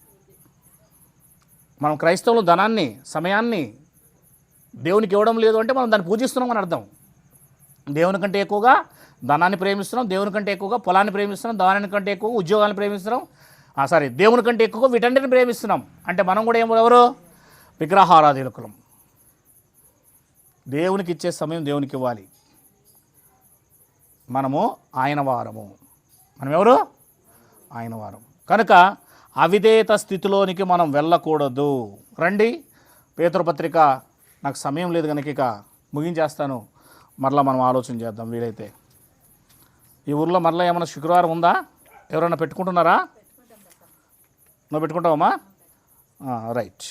మనం క్రైస్తవులు ధనాన్ని, సమయాన్ని దేవునికి ఇవ్వడం లేదు అంటే మనం దాన్ని పూజిస్తున్నాం అని అర్థం. దేవుని కంటే ఎక్కువగా ధనాన్ని ప్రేమిస్తున్నాం, దేవుని కంటే ఎక్కువగా పొలాన్ని ప్రేమిస్తున్నాం, దాని కంటే ఎక్కువగా ఉద్యోగాన్ని ప్రేమిస్తున్నాం, దేవుని కంటే ఎక్కువగా వీటన్నిటిని ప్రేమిస్తున్నాం. అంటే మనం కూడా ఎవరు? విగ్రహారాధికులం. దేవునికి ఇచ్చే సమయం దేవునికి ఇవ్వాలి. మనము ఆయన వారము. మనం ఎవరు? ఆయన వారం. కనుక అవిధేయత స్థితిలోనికి మనం వెళ్ళకూడదు. రండి, పేతురుపత్రిక, నాకు సమయం లేదు కనుక ఇక ముగించేస్తాను. మరలా మనం ఆలోచన చేద్దాం వీలైతే. ఈ ఊర్లో మరలా ఏమైనా శుక్రవారం ఉందా? ఎవరైనా పెట్టుకుంటున్నారా? నువ్వు పెట్టుకుంటావమ్మా? రైట్.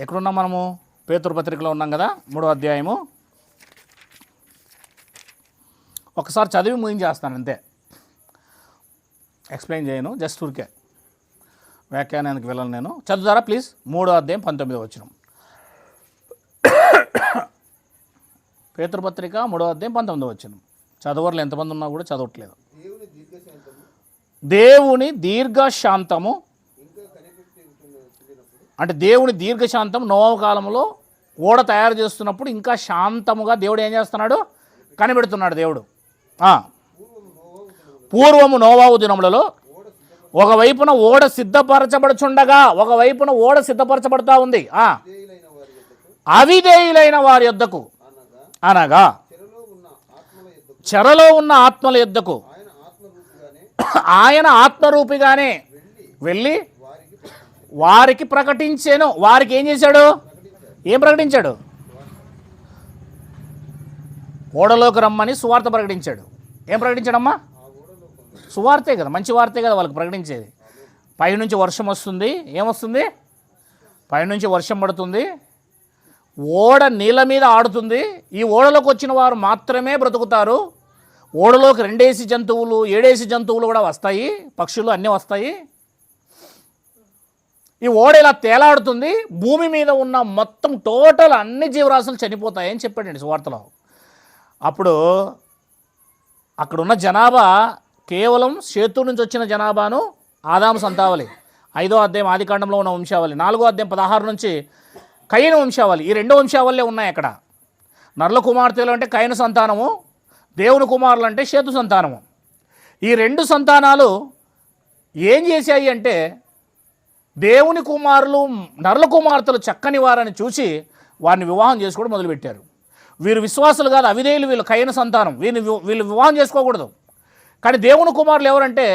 ఎక్కడున్నాం మనము? పేతురుపత్రికలో ఉన్నాం కదా, 3వ అధ్యాయము. ఒకసారి చదివి ముగించేస్తాను అంతే, ఎక్స్ప్లెయిన్ చేయను, జస్ట్ ఊరికే వ్యాఖ్యానానికి వెళ్ళను నేను. చదువుతారా ప్లీజ్? 3వ అధ్యాయం 19వ వచనం. పేతురుపత్రిక 3వ అధ్యాయం 19వ వచనం. చదవర్లు ఎంతమంది ఉన్నా కూడా చదవట్లేదు. దేవుని దీర్ఘశాంతము, అంటే దేవుని దీర్ఘశాంతం నోవహు కాలంలో ఓడ తయారు చేస్తున్నప్పుడు ఇంకా శాంతముగా దేవుడు ఏం చేస్తున్నాడు? కనిపెడుతున్నాడు దేవుడు. పూర్వము నోవహు దినములలో ఒకవైపున ఓడ సిద్ధపరచబడుచుండగా, ఒకవైపున ఓడ సిద్ధపరచబడుతూ ఉంది. అవిధేయులైన వారి యొద్దకు, అనగా చెరలో ఉన్న ఆత్మల యొద్దకు ఆయన ఆత్మరూపిగానే వెళ్ళి వారికి ప్రకటించాను. వారికి ఏం చేశాడు? ఏం ప్రకటించాడు? ఓడలోకి రమ్మని సువార్త ప్రకటించాడు. ఏం ప్రకటించాడమ్మా? సువార్తే కదా, మంచి వార్తే కదా వాళ్ళకి ప్రకటించేది. పైనుంచి వర్షం వస్తుంది. ఏమొస్తుంది? పైనుంచి వర్షం పడుతుంది, ఓడ నీళ్ళ మీద ఆడుతుంది. ఈ ఓడలోకి వచ్చిన వారు మాత్రమే బ్రతుకుతారు. ఓడలోకి 2 జంతువులు 7 జంతువులు కూడా వస్తాయి, పక్షులు అన్నీ వస్తాయి. ఈ ఓడ ఇలా తేలాడుతుంది, భూమి మీద ఉన్న మొత్తం టోటల్ అన్ని జీవరాశులు చనిపోతాయని చెప్పాడండి సువార్తలో. అప్పుడు అక్కడున్న జనాభా కేవలం షేతు నుంచి వచ్చిన జనాభాను ఆదాము సంతావళి, 5వ అధ్యాయం ఆదికాండంలో ఉన్న వంశావళి, 4వ అధ్యాయం 16 నుంచి కయీను వంశావళి. ఈ 2 వంశావళిలే ఉన్నాయి అక్కడ. నరుల కుమార్తెలు అంటే కయీను సంతానము, దేవుని కుమారులు అంటే షేతు సంతానము. ఈ 2 సంతానాలు ఏం చేశాయి అంటే, దేవుని కుమారులు నరుల కుమార్తెలు చక్కని వారని చూసి వారిని వివాహం చేసుకోవడం మొదలుపెట్టారు. వీరు విశ్వాసులు కాదు, అవిధేయులు. వీళ్ళు కయీను సంతానం, వీళ్ళు వివాహం చేసుకోకూడదు. కానీ దేవుని కుమారులు ఎవరంటే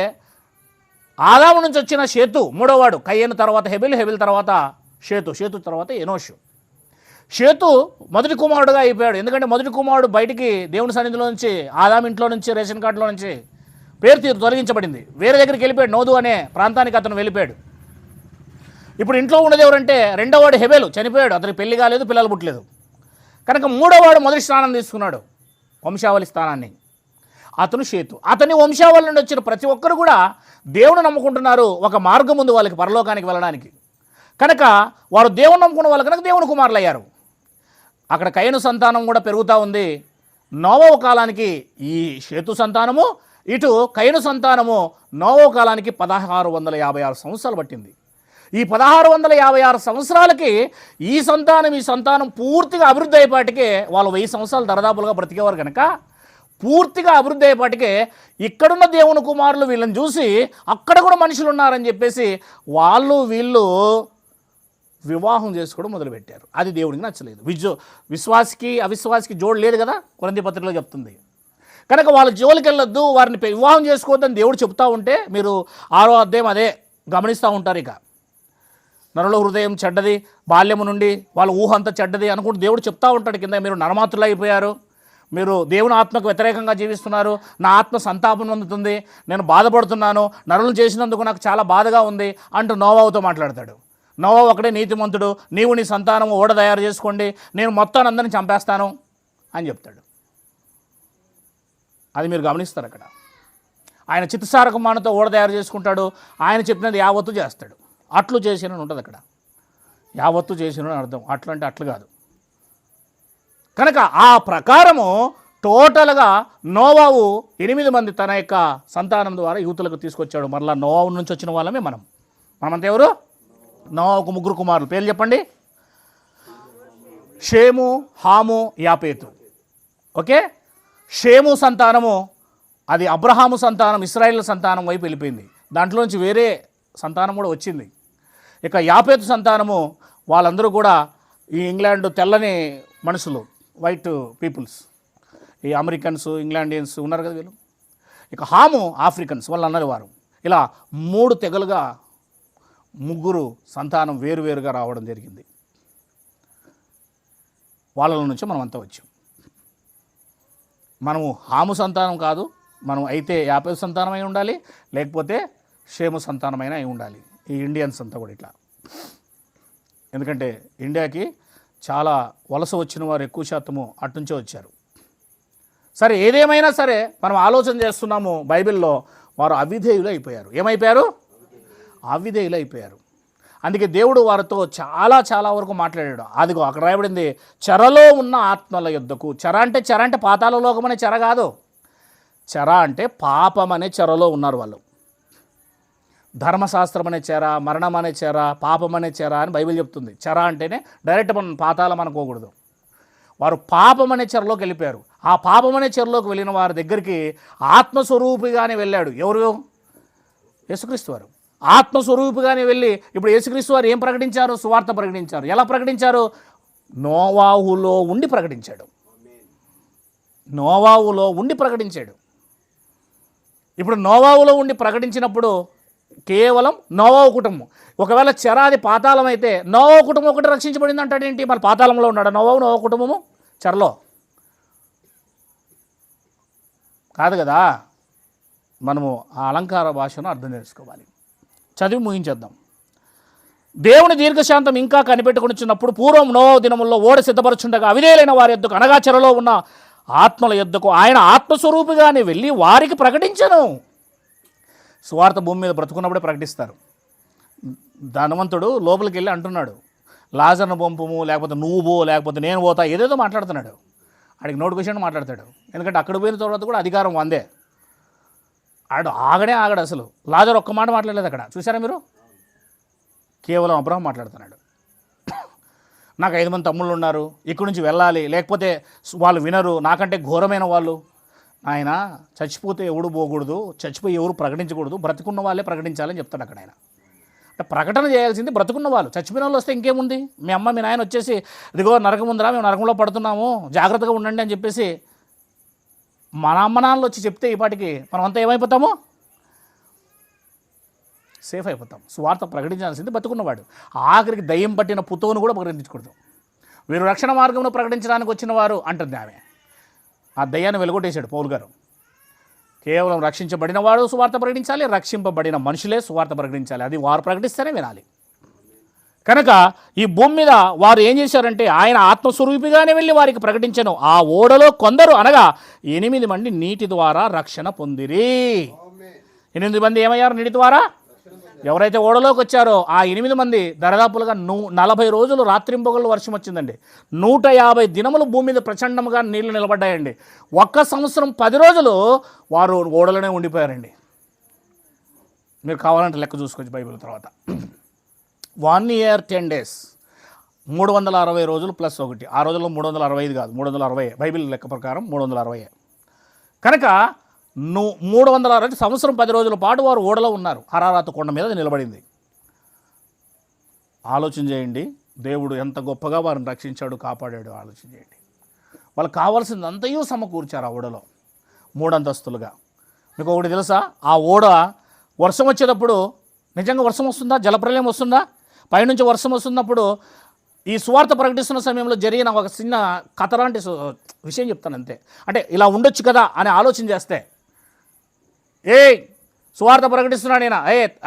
ఆదాము నుంచి వచ్చిన షేతు, 3వవాడు. కయీను తర్వాత హెబెల్, హెబెల్ తర్వాత షేతు, షేతు తర్వాత ఎనోషు. షేతు మొదటి కుమారుడుగా అయిపోయాడు. ఎందుకంటే మొదటి కుమారుడు బయటికి దేవుని సన్నిధిలో నుంచి, ఆదాము ఇంట్లో నుంచి, రేషన్ కార్డులో నుంచి పేరు తొలగించబడింది. వేరే దగ్గరికి వెళ్ళిపోయాడు, నోదు అనే ప్రాంతానికి అతను వెళ్ళిపోయాడు. ఇప్పుడు ఇంట్లో ఉన్నది ఎవరంటే 2వవాడు హెబెలు, చనిపోయాడు. అతనికి పెళ్లి కాలేదు, పిల్లలు పుట్టలేదు. కనుక 3వవాడు మొదటి స్థానం తీసుకున్నాడు, వంశావళి స్థానాన్ని. అతను షేతు. అతని వంశావళి నుండి వచ్చిన ప్రతి ఒక్కరు కూడా దేవుని నమ్ముకుంటున్నారు. ఒక మార్గం ఉంది వాళ్ళకి పరలోకానికి వెళ్ళడానికి. కనుక వారు దేవుని నమ్ముకున్న వాళ్ళు కనుక దేవుని కుమారులు అయ్యారు. అక్కడ కయీను సంతానం కూడా పెరుగుతూ ఉంది. నోవహు కాలానికి ఈ షేతు సంతానము, ఇటు కయీను సంతానము నోవహు కాలానికి 1656 సంవత్సరాలు పట్టింది. ఈ 1656 సంవత్సరాలకి ఈ సంతానం పూర్తిగా అభివృద్ధి అయ్యేపాటికే, వాళ్ళు 1000 సంవత్సరాలు దరదాపులుగా బ్రతికేవారు కనుక పూర్తిగా అభివృద్ధి అయ్యేపాటికే ఇక్కడున్న దేవుని కుమారులు వీళ్ళని చూసి అక్కడ కూడా మనుషులు ఉన్నారని చెప్పేసి వీళ్ళు వివాహం చేసుకోవడం మొదలుపెట్టారు. అది దేవుడికి నచ్చలేదు. విశ్వాసికి అవిశ్వాసికి జోడు లేదు కదా, కొరింథీ పత్రికలో చెప్తుంది. కనుక వాళ్ళ జోలికి వెళ్ళొద్దు, వారిని వివాహం చేసుకోవద్దని దేవుడు చెప్తూ ఉంటే మీరు 6వ అధ్యాయం అదే గమనిస్తూ ఉంటారు. ఇక నరుల హృదయం చెడ్డది, బాల్యము నుండి వాళ్ళ ఊహ అంతా చెడ్డది అనుకుంటూ దేవుడు చెప్తూ ఉంటాడు. కింద మీరు నరమాతులు అయిపోయారు, మీరు దేవుని ఆత్మకు వ్యతిరేకంగా జీవిస్తున్నారు, నా ఆత్మ సంతాపం పొందుతుంది, నేను బాధపడుతున్నాను, నరులు చేసినందుకు నాకు చాలా బాధగా ఉంది అంటూ నోవహుతో మాట్లాడతాడు. నోవహు ఒకడే నీతిమంతుడు, నీవు నీ సంతానము ఓడ తయారు చేసుకోండి, నేను మొత్తాన్ని అందరిని చంపేస్తాను అని చెప్తాడు. అది మీరు గమనిస్తారు. అక్కడ ఆయన చిత్తసారక మానతో ఓడ తయారు చేసుకుంటాడు, ఆయన చెప్పినది యావత్తు చేస్తాడు. అట్లు చేసినని ఉంటుంది అక్కడ, యావత్తు చేసినని అర్థం. అట్లు అంటే అట్లు కాదు. కనుక ఆ ప్రకారము టోటల్గా నోవహు 8 మంది తన యొక్క సంతానం ద్వారా యూతులకు తీసుకొచ్చాడు. మరలా నోవహు నుంచి వచ్చిన వాళ్ళమే మనమంతా ఎవరు? నోవహుకు 3 కుమారులు. పేర్లు చెప్పండి. షేము, హాము, యాపేతు. ఓకే, షేము సంతానము అది అబ్రహాము సంతానం, ఇశ్రాయేలు సంతానం వైపు వెళ్ళిపోయింది. దాంట్లో నుంచి వేరే సంతానం కూడా వచ్చింది. ఇక యాపేతు సంతానము వాళ్ళందరూ కూడా ఈ ఇంగ్లాండ్ తెల్లని మనుషులు, వైట్ పీపుల్స్, ఈ అమెరికన్స్, ఇంగ్లాండియన్స్ ఉన్నారు కదా వీళ్ళు. ఇక హాము ఆఫ్రికన్స్ వాళ్ళు అన్నది వారు. ఇలా 3 తెగలుగా 3 సంతానం వేరువేరుగా రావడం జరిగింది. వాళ్ళ నుంచి మనం అంతా వచ్చాం. మనము హాము సంతానం కాదు, మనం అయితే యాపేలు సంతానమై ఉండాలి, లేకపోతే షేము సంతానమైన అయి ఉండాలి. ఈ ఇండియన్స్ అంతా కూడా ఇట్లా. ఎందుకంటే ఇండియాకి చాలా వలస వచ్చిన వారు ఎక్కువ శాతము అటుంచే వచ్చారు. సరే, ఏదేమైనా సరే మనం ఆలోచన చేస్తున్నాము, బైబిల్లో వారు అవిధేయులు అయిపోయారు. ఏమైపోయారు? అవిధేయులు అయిపోయారు. అందుకే దేవుడు వారితో చాలా వరకు మాట్లాడాడు. అదిగో అక్కడ రాయబడింది, చెరలో ఉన్న ఆత్మల యొద్దకు. చెర అంటే పాతాళ లోకం అనే చెర కాదు. చెర అంటే పాపం అనే చెరలో ఉన్నారు వాళ్ళు. ధర్మశాస్త్రం అనే చెర, మరణం అనే చెర, పాపం అనే చెర అని బైబిల్ చెప్తుంది. చెర అంటేనే డైరెక్ట్ మనం పాతాళం అనుకోకూడదు. వారు పాపం అనే చెరలోకి వెళ్ళిపోయారు. ఆ పాపం అనే చెరలోకి వెళ్ళిన వారి దగ్గరికి ఆత్మస్వరూపిగానే వెళ్ళాడు. ఎవరు? యేసుక్రీస్తు వారు. ఆత్మస్వరూపిగానే వెళ్ళి ఇప్పుడు యేసుక్రీస్తు వారు ఏం ప్రకటించారు? సువార్త ప్రకటించారు. ఎలా ప్రకటించారు? నోవాహులో ఉండి ప్రకటించాడు. నోవాహులో ఉండి ప్రకటించాడు. ఇప్పుడు నోవాహులో ఉండి ప్రకటించినప్పుడు కేవలం నోవాహు కుటుంబం. ఒకవేళ చెరాది పాతాళం అయితే నోవాహు కుటుంబం ఒకటి రక్షించబడింది అంటాడేంటి? మరి పాతాళంలో ఉన్నాడు నోవాహు కుటుంబము చెరలో కాదు కదా. మనము ఆ అలంకార భాషను అర్థం చేసుకోవాలి. చదివి ముగించేద్దాం. దేవుని దీర్ఘశాంతం ఇంకా కనిపెట్టుకునిచున్నప్పుడు పూర్వం నోవాహు దినముల్లో ఓడ సిద్ధపరచుండగా అవిధేయులైన వారి యొద్దకు, అనగా చెరలో ఉన్న ఆత్మల యొద్దకు ఆయన ఆత్మస్వరూపిగానే వెళ్ళి వారికి ప్రకటించను. సువార్త భూమి మీద బ్రతుకున్నప్పుడే ప్రకటిస్తారు. ధనవంతుడు లోపలికి వెళ్ళి అంటున్నాడు, లాజర్ను పంపుము, లేకపోతే నువ్వు పో, లేకపోతే నేను పోతా, ఏదేదో మాట్లాడుతున్నాడు. ఆడికి నోటిఫికేషన్ మాట్లాడతాడు. ఎందుకంటే అక్కడ పోయిన తర్వాత కూడా అధికారం వందే. ఆగడు అసలు. లాజర్ ఒక్క మాట మాట్లాడలేదు అక్కడ. చూసారా మీరు? కేవలం అబ్రహాం మాట్లాడుతున్నాడు. నాకు 5 మంది తమ్ముళ్ళు ఉన్నారు, ఇక్కడి నుంచి వెళ్ళాలి, లేకపోతే వాళ్ళు వినరు, నాకంటే ఘోరమైన వాళ్ళు. ఆయన చచ్చిపోతే ఎవడు పోకూడదు, చచ్చిపోయి ఎవరు ప్రకటించకూడదు, బ్రతుకున్న వాళ్ళే ప్రకటించాలని చెప్తాడు అక్కడ ఆయన. అంటే ప్రకటన చేయాల్సింది బ్రతుకున్న వాళ్ళు. చచ్చిపోయిన వాళ్ళు వస్తే ఇంకేముంది? మీ అమ్మ మీ నాయన వచ్చేసి ఇదిగో నరకం ఉందిరా, మేము నరకంలో పడుతున్నాము, జాగ్రత్తగా ఉండండి అని చెప్పేసి మన అమ్మ నాన్నలు వచ్చి చెప్తే ఈ పాటికి మనం అంతా ఏమైపోతాము? సేఫ్ అయిపోతాం. సువార్త ప్రకటించాల్సింది బతుకున్నవాడు. ఆఖరికి దయ్యం పట్టిన పుతోను కూడా ప్రకటించకూడదు. వీరు రక్షణ మార్గంలో ప్రకటించడానికి వచ్చిన వారు అంటుంది ఆమె. ఆ దయ్యాన్ని వెలుగొట్టేశాడు పౌలు గారు. కేవలం రక్షించబడిన వాడు సువార్త ప్రకటించాలి, రక్షింపబడిన మనుషులే సువార్త ప్రకటించాలి. అది వారు ప్రకటిస్తేనే వినాలి. కనుక ఈ భూమి మీద వారు ఏం చేశారంటే ఆయన ఆత్మస్వరూపిగానే వెళ్ళి వారికి ప్రకటించను. ఆ ఓడలో కొందరు, అనగా 8 మంది నీటి ద్వారా రక్షణ పొందిరి. 8 మంది ఏమయ్యారు నీటి ద్వారా? ఎవరైతే ఓడలోకి వచ్చారో ఆ 8 మంది దరిదాపులుగా 40 రోజులు రాత్రింపగళ్ళు వర్షం వచ్చిందండి. 150 దినములు భూమి మీద ప్రచండముగా నీళ్లు నిలబడ్డాయండి. 1 సంవత్సరం 10 రోజులు వారు ఓడలోనే ఉండిపోయారండి. మీరు కావాలంటే లెక్క చూసుకోవచ్చు బైబిల్ తర్వాత. 1 year 10 days, 360 రోజులు ప్లస్ 1. ఆ రోజుల్లో 365 కాదు, 360. బైబిల్ లెక్క ప్రకారం 360. కనుక 360 సంవత్సరం 10 రోజుల పాటు వారు ఓడలో ఉన్నారు. హరారాతు కొండ మీద నిలబడింది. ఆలోచన చేయండి, దేవుడు ఎంత గొప్పగా వారిని రక్షించాడు, కాపాడాడు. ఆలోచన చేయండి. వాళ్ళకి కావాల్సిందంతయూ సమకూర్చారు ఆ ఓడలో 3 అంతస్తులుగా. మీకు ఒకటి తెలుసా? ఆ ఓడ వర్షం వచ్చేటప్పుడు నిజంగా వర్షం వస్తుందా? జలప్రలయం వస్తుందా? పైనుంచి వర్షం వస్తున్నప్పుడు ఈ సువార్త ప్రకటిస్తున్న సమయంలో జరిగిన ఒక చిన్న కథ లాంటి విషయం చెప్తాను అంతే. అంటే ఇలా ఉండొచ్చు కదా అని ఆలోచన చేస్తే, సువార్త ప్రకటిస్తున్నాడు ఆయన,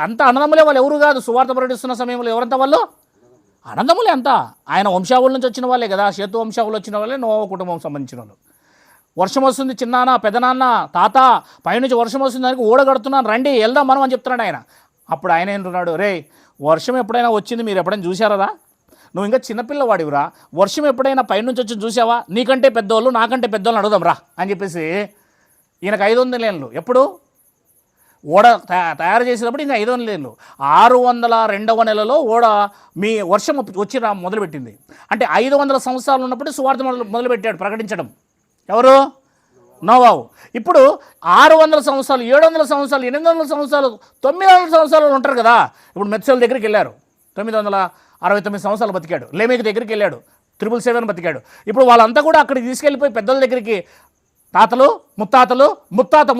అంత అన్నదమ్ములే వాళ్ళు, ఎవరు కాదు. సువార్త ప్రకటిస్తున్న సమయంలో ఎవరంతా వాళ్ళు? అన్నదమ్ములే అంతా. ఆయన వంశావుల నుంచి వచ్చిన వాళ్ళే కదా. సేతు వంశావులు వచ్చిన వాళ్ళే నోవా కుటుంబం సంబంధించిన వాళ్ళు. వర్షం వస్తుంది, చిన్నాన్న, పెదనాన్న, తాత, పైనుంచి వర్షం వస్తుంది, దానికి ఓడగడుతున్నాను, రండి వెళ్దాం మనం అని చెప్తున్నాడు ఆయన. అప్పుడు ఆయన ఏంటున్నాడు, వర్షం ఎప్పుడైనా వచ్చింది మీరు ఎప్పుడైనా చూసారా? నువ్వు ఇంకా చిన్నపిల్లవాడివిరా, వర్షం ఎప్పుడైనా పైనుంచి వచ్చి చూసావా? నీకంటే పెద్దవాళ్ళు, నాకంటే పెద్దవాళ్ళని అడుగుదాం రా అని చెప్పేసి ఈయనకు 500 ఏళ్ళు. ఎప్పుడు ఓడ తయారు చేసినప్పుడు ఇంకా 500 ఏళ్ళు. 602వ నెలలో ఓడ మీ వర్షం వచ్చి మొదలుపెట్టింది. అంటే 500 సంవత్సరాలు ఉన్నప్పుడు సువార్త మొదలుపెట్టాడు ప్రకటించడం. ఎవరు? నోవాహు. ఇప్పుడు 600 సంవత్సరాలు, 700 సంవత్సరాలు, 800 సంవత్సరాలు, 900 సంవత్సరాలు ఉంటారు కదా. ఇప్పుడు మెత్సల దగ్గరికి వెళ్ళారు. 900 69 సంవత్సరాలు బతికాడు. లేమేకి దగ్గరికి వెళ్ళాడు, 777 బతికాడు. ఇప్పుడు వాళ్ళంతా కూడా అక్కడికి తీసుకెళ్ళిపోయి పెద్దల దగ్గరికి, తాతలు ముత్తాతలు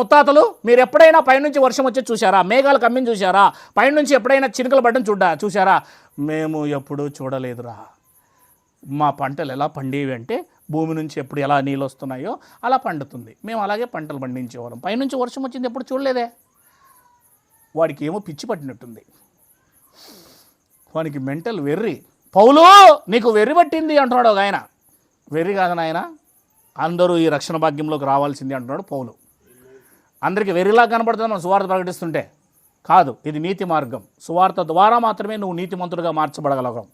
ముత్తాతలు మీరు ఎప్పుడైనా పైనుంచి వర్షం వచ్చి చూసారా? మేఘాలు కమ్మిని చూసారా? పైనుంచి ఎప్పుడైనా చినుకలు పడ్డం చూసారా? మేము ఎప్పుడూ చూడలేదురా. మా పంటలు ఎలా పండేవి అంటే భూమి నుంచి ఎప్పుడు ఎలా నీళ్ళు వస్తున్నాయో అలా పండుతుంది. మేము అలాగే పంటలు పండించేవాళ్ళం. పైనుంచి వర్షం వచ్చింది ఎప్పుడు చూడలేదే. వాడికి ఏమో పిచ్చి పట్టినట్టుంది, వానికి మెంటల్ వెర్రి. పౌలు నీకు వెర్రి పట్టింది అంటున్నాడు ఒక ఆయన. వెర్రి కాదు నాయన, అందరూ ఈ రక్షణ భాగ్యంలోకి రావాల్సింది అంటున్నాడు పౌలు. అందరికీ వెర్రిలా కనపడుతుంది మనం సువార్త ప్రకటిస్తుంటే. కాదు, ఇది నీతి మార్గం. సువార్త ద్వారా మాత్రమే నువ్వు నీతిమంతుడిగా మార్చబడగలవు.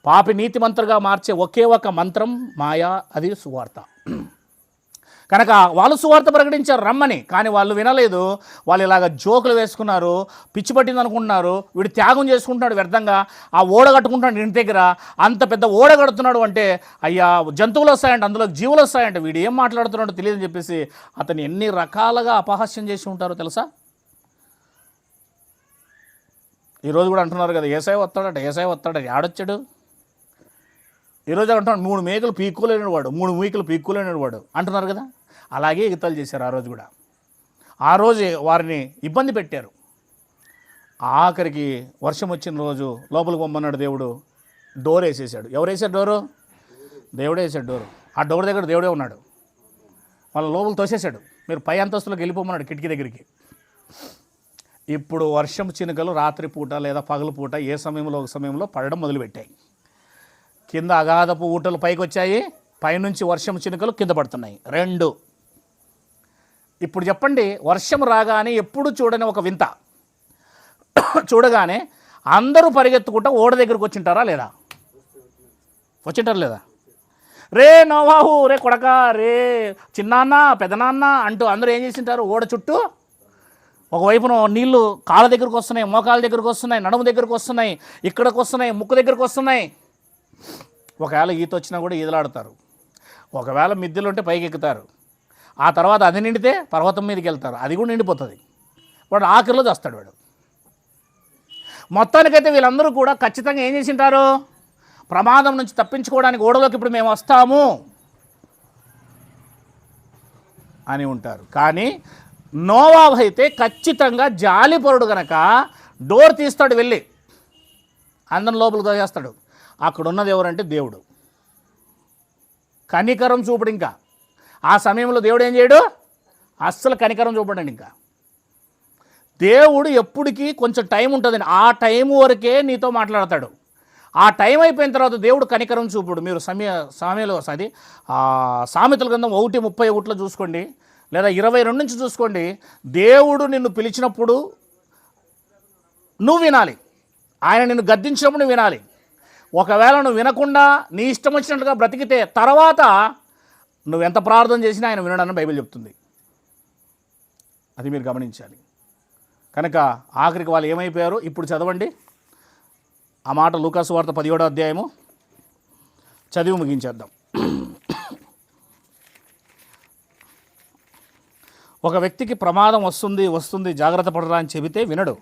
పాపి నీతిమంతుడిగా మార్చే ఒకే ఒక మంత్రం మాయా, అది సువార్త. కనుక వాళ్ళు సువార్త ప్రకటించారు రమ్మని, కానీ వాళ్ళు వినలేదు. వాళ్ళు ఇలాగ జోకులు వేసుకున్నారు, పిచ్చి పట్టింది అనుకుంటున్నారు. వీడు త్యాగం చేసుకుంటున్నాడు వ్యర్థంగా, ఆ ఓడ కట్టుకుంటున్నాడు ఇంటి దగ్గర. అంత పెద్ద ఓడ కడుతున్నాడు అంటే అయ్యా జంతువులు వస్తాయంటే, అందులో జీవులు వస్తాయంటే, వీడు ఏం మాట్లాడుతున్నాడో తెలియదని చెప్పేసి అతను ఎన్ని రకాలుగా అపహాస్యం చేసి ఉంటారో తెలుసా. ఈరోజు కూడా అంటున్నారు కదా, ఏసాయి వస్తాడట. ఆడొచ్చాడు. ఈరోజు అంటున్నాడు 3 మేకలు పీక్కోలేని వాడు అంటున్నారు కదా. అలాగే ఎగతాలు చేశారు ఆ రోజు కూడా. ఆ రోజు వారిని ఇబ్బంది పెట్టారు. ఆఖరికి వర్షం వచ్చిన రోజు లోపలికి పొమ్మన్నాడు దేవుడు. డోర్ వేసేసాడు. ఎవరు వేసాడు డోరు? దేవుడే వేసాడు డోరు. ఆ డోర్ దగ్గర దేవుడే ఉన్నాడు. వాళ్ళ లోపల తోసేశాడు. మీరు పై అంతస్తులోకి వెళ్ళిపోమన్నాడు కిటికీ దగ్గరికి. ఇప్పుడు వర్షం చినుకలు రాత్రిపూట లేదా పగలపూట ఏ సమయంలో ఒక సమయంలో పడడం మొదలుపెట్టాయి. కింద అగాధపు ఊటలు పైకి వచ్చాయి, పైనుంచి వర్షం చినుకలు కింద పడుతున్నాయి. 2. ఇప్పుడు చెప్పండి, వర్షం రాగానే ఎప్పుడు చూడని ఒక వింత చూడగానే అందరూ పరిగెత్తుకుంటా ఓడ దగ్గరకు వచ్చింటారా లేదా? వచ్చింటారు లేదా? రే నోవాహు, రే కొడక, రే చిన్నాన్న, పెదనాన్న అంటూ అందరూ ఏం చేసింటారు? ఓడ చుట్టూ ఒకవైపున నీళ్లు కాళ్ళ దగ్గరకు వస్తున్నాయి, మోకాళ్ళ దగ్గరకు వస్తున్నాయి, నడుము దగ్గరకు వస్తున్నాయి, ఇక్కడికి వస్తున్నాయి, ముక్కు దగ్గరకు వస్తున్నాయి. ఒకవేళ ఈత వచ్చినా కూడా ఈదలాడతారు. ఒకవేళ మిద్దెలు ఉంటే పైకి ఎక్కుతారు. ఆ తర్వాత అది నిండితే పర్వతం మీదకి వెళ్తారు, అది కూడా నిండిపోతుంది. వాడు ఆఖరిలో చేస్తాడు వాడు. మొత్తానికైతే వీళ్ళందరూ కూడా ఖచ్చితంగా ఏం చేసింటారు? ప్రమాదం నుంచి తప్పించుకోవడానికి ఓడలోకి ఇప్పుడు మేము వస్తాము అని ఉంటారు. కానీ నోవాహు అయితే ఖచ్చితంగా జాలిపరుడు గనక డోర్ తీస్తాడు, వెళ్ళి అందరం లోపలికి తోసేస్తాడు. అక్కడ ఉన్నది ఎవరంటే దేవుడు. కనికరం చూపడు. ఇంకా ఆ సమయంలో దేవుడు ఏం చేయడు? అస్సలు కనికరం చూపడండి. ఇంకా దేవుడు ఎప్పటికీ కొంచెం టైం ఉంటుందండి, ఆ టైం వరకే నీతో మాట్లాడతాడు. ఆ టైం అయిపోయిన తర్వాత దేవుడు కనికరం చూపుడు. మీరు సామెతల గ్రంథం 1:31 చూసుకోండి, లేదా 22 నుంచి చూసుకోండి. దేవుడు నిన్ను పిలిచినప్పుడు నువ్వు వినాలి, ఆయన నిన్ను గద్దించినప్పుడు నువ్వు వినాలి. ఒకవేళ నువ్వు వినకుండా నీ ఇష్టం వచ్చినట్టుగా బ్రతికితే తర్వాత నువ్వెంత ప్రార్థన చేసినా ఆయన వినడని బైబిల్ చెప్తుంది. అది మీరు గమనించాలి. కనుక ఆఖరికి వాళ్ళు ఏమైపోయారు ఇప్పుడు చదవండి ఆ మాట. లూకాసు వార్త 17వ అధ్యాయము చదివి ముగించేద్దాం. ఒక వ్యక్తికి ప్రమాదం వస్తుంది జాగ్రత్త పడరా అని చెబితే వినడు.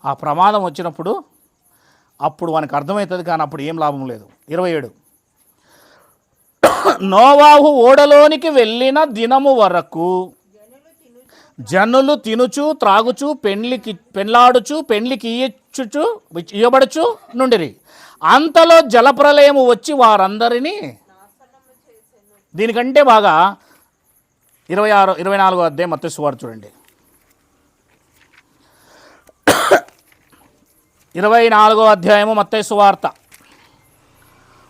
ఆ ప్రమాదం వచ్చినప్పుడు అప్పుడు వానికి అర్థమవుతుంది, కానీ అప్పుడు ఏం లాభం లేదు. 27 నోవాహు ఓడలోనికి వెళ్ళిన దినము వరకు జనులు తినుచు త్రాగుచు పెండ్లాడుచు పెండ్లికి ఇయ్యబడుచు నుండిరి. అంతలో జలప్రలయము వచ్చి వారందరినీ, దీనికంటే బాగా 24వ అధ్యాయం మత్తయి సువార్త చూడండి. 24వ అధ్యాయము మత్తయి సువార్త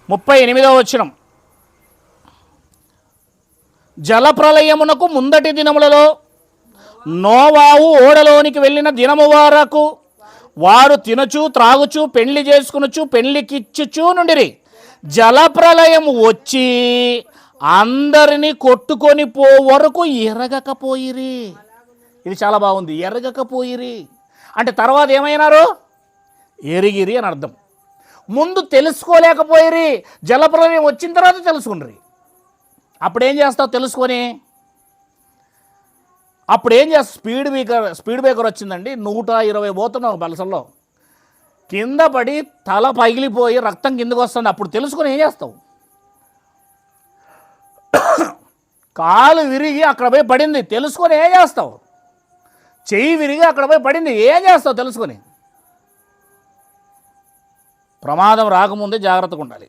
38వ వచనం. జలప్రలయమునకు ముందటి దినములలో నోవాహు ఓడలోనికి వెళ్ళిన దినము వరకు వారు తినచు త్రాగుచు పెండ్లి చేసుకునొచ్చు పెండ్లికిచ్చుచూ నుండిరి. జలప్రలయం వచ్చి అందరినీ కొట్టుకొని వరకు ఎరగకపోయిరి. ఇది చాలా బాగుంది. ఎరగకపోయిరి అంటే తర్వాత ఏమైనారు? ఎరిగిరి అని అర్థం. ముందు తెలుసుకోలేకపోయిరి, జలప్రలయం వచ్చిన తర్వాత తెలుసుకుని. అప్పుడేం చేస్తావు తెలుసుకొని? అప్పుడేం చేస్తావు? స్పీడ్ బ్రేకర్ వచ్చిందండి, 120 పోతున్నావు బలసల్లో. కింద పడి తల పగిలిపోయి రక్తం కిందకు వస్తుంది, అప్పుడు తెలుసుకొని ఏం చేస్తావు? కాలు విరిగి అక్కడ పోయి పడింది, తెలుసుకొని ఏం చేస్తావు? చెయ్యి విరిగి అక్కడ పోయి పడింది, ఏం చేస్తావు తెలుసుకొని? ప్రమాదం రాకముందే జాగ్రత్తగా ఉండాలి.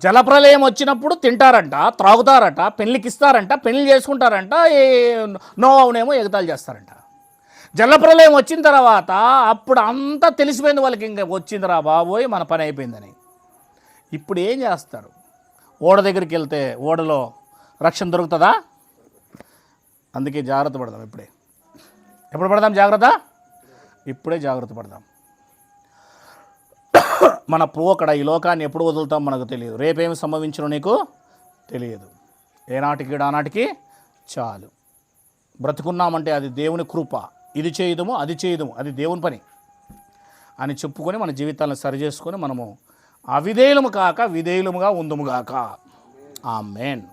జలప్రలయం వచ్చినప్పుడు తింటారంట, త్రాగుతారట, పెళ్ళికి ఇస్తారంట, పెళ్ళి చేసుకుంటారంట, నోవునేమో ఎగతాళి చేస్తారంట. జలప్రలయం వచ్చిన తర్వాత అప్పుడు అంతా తెలిసిపోయింది వాళ్ళకి, ఇంకా వచ్చిందిరా బాబోయ్ మన పని అయిపోయిందని. ఇప్పుడు ఏం చేస్తారు? ఓడ దగ్గరికి వెళ్తే ఓడలో రక్షణ దొరుకుతుందా? అందుకే జాగ్రత్త పడదాం. ఎప్పుడు పడదాం జాగ్రత్త? ఇప్పుడే జాగ్రత్త పడదాం. మన పోకడ ఈ లోకాన్ని ఎప్పుడు వదులుతాం మనకు తెలియదు. రేపేమి సంభవించను నీకు తెలియదు. ఏనాటికి ఆనాటికి చాలు. బ్రతుకున్నామంటే అది దేవుని కృప. ఇది చేయదము అది చేయదము అది దేవుని పని అని చెప్పుకొని మన జీవితాలను సరిచేసుకొని మనము అవిధేయులము కాక విధేయులముగా ఉందుముగాక. ఆమేన్.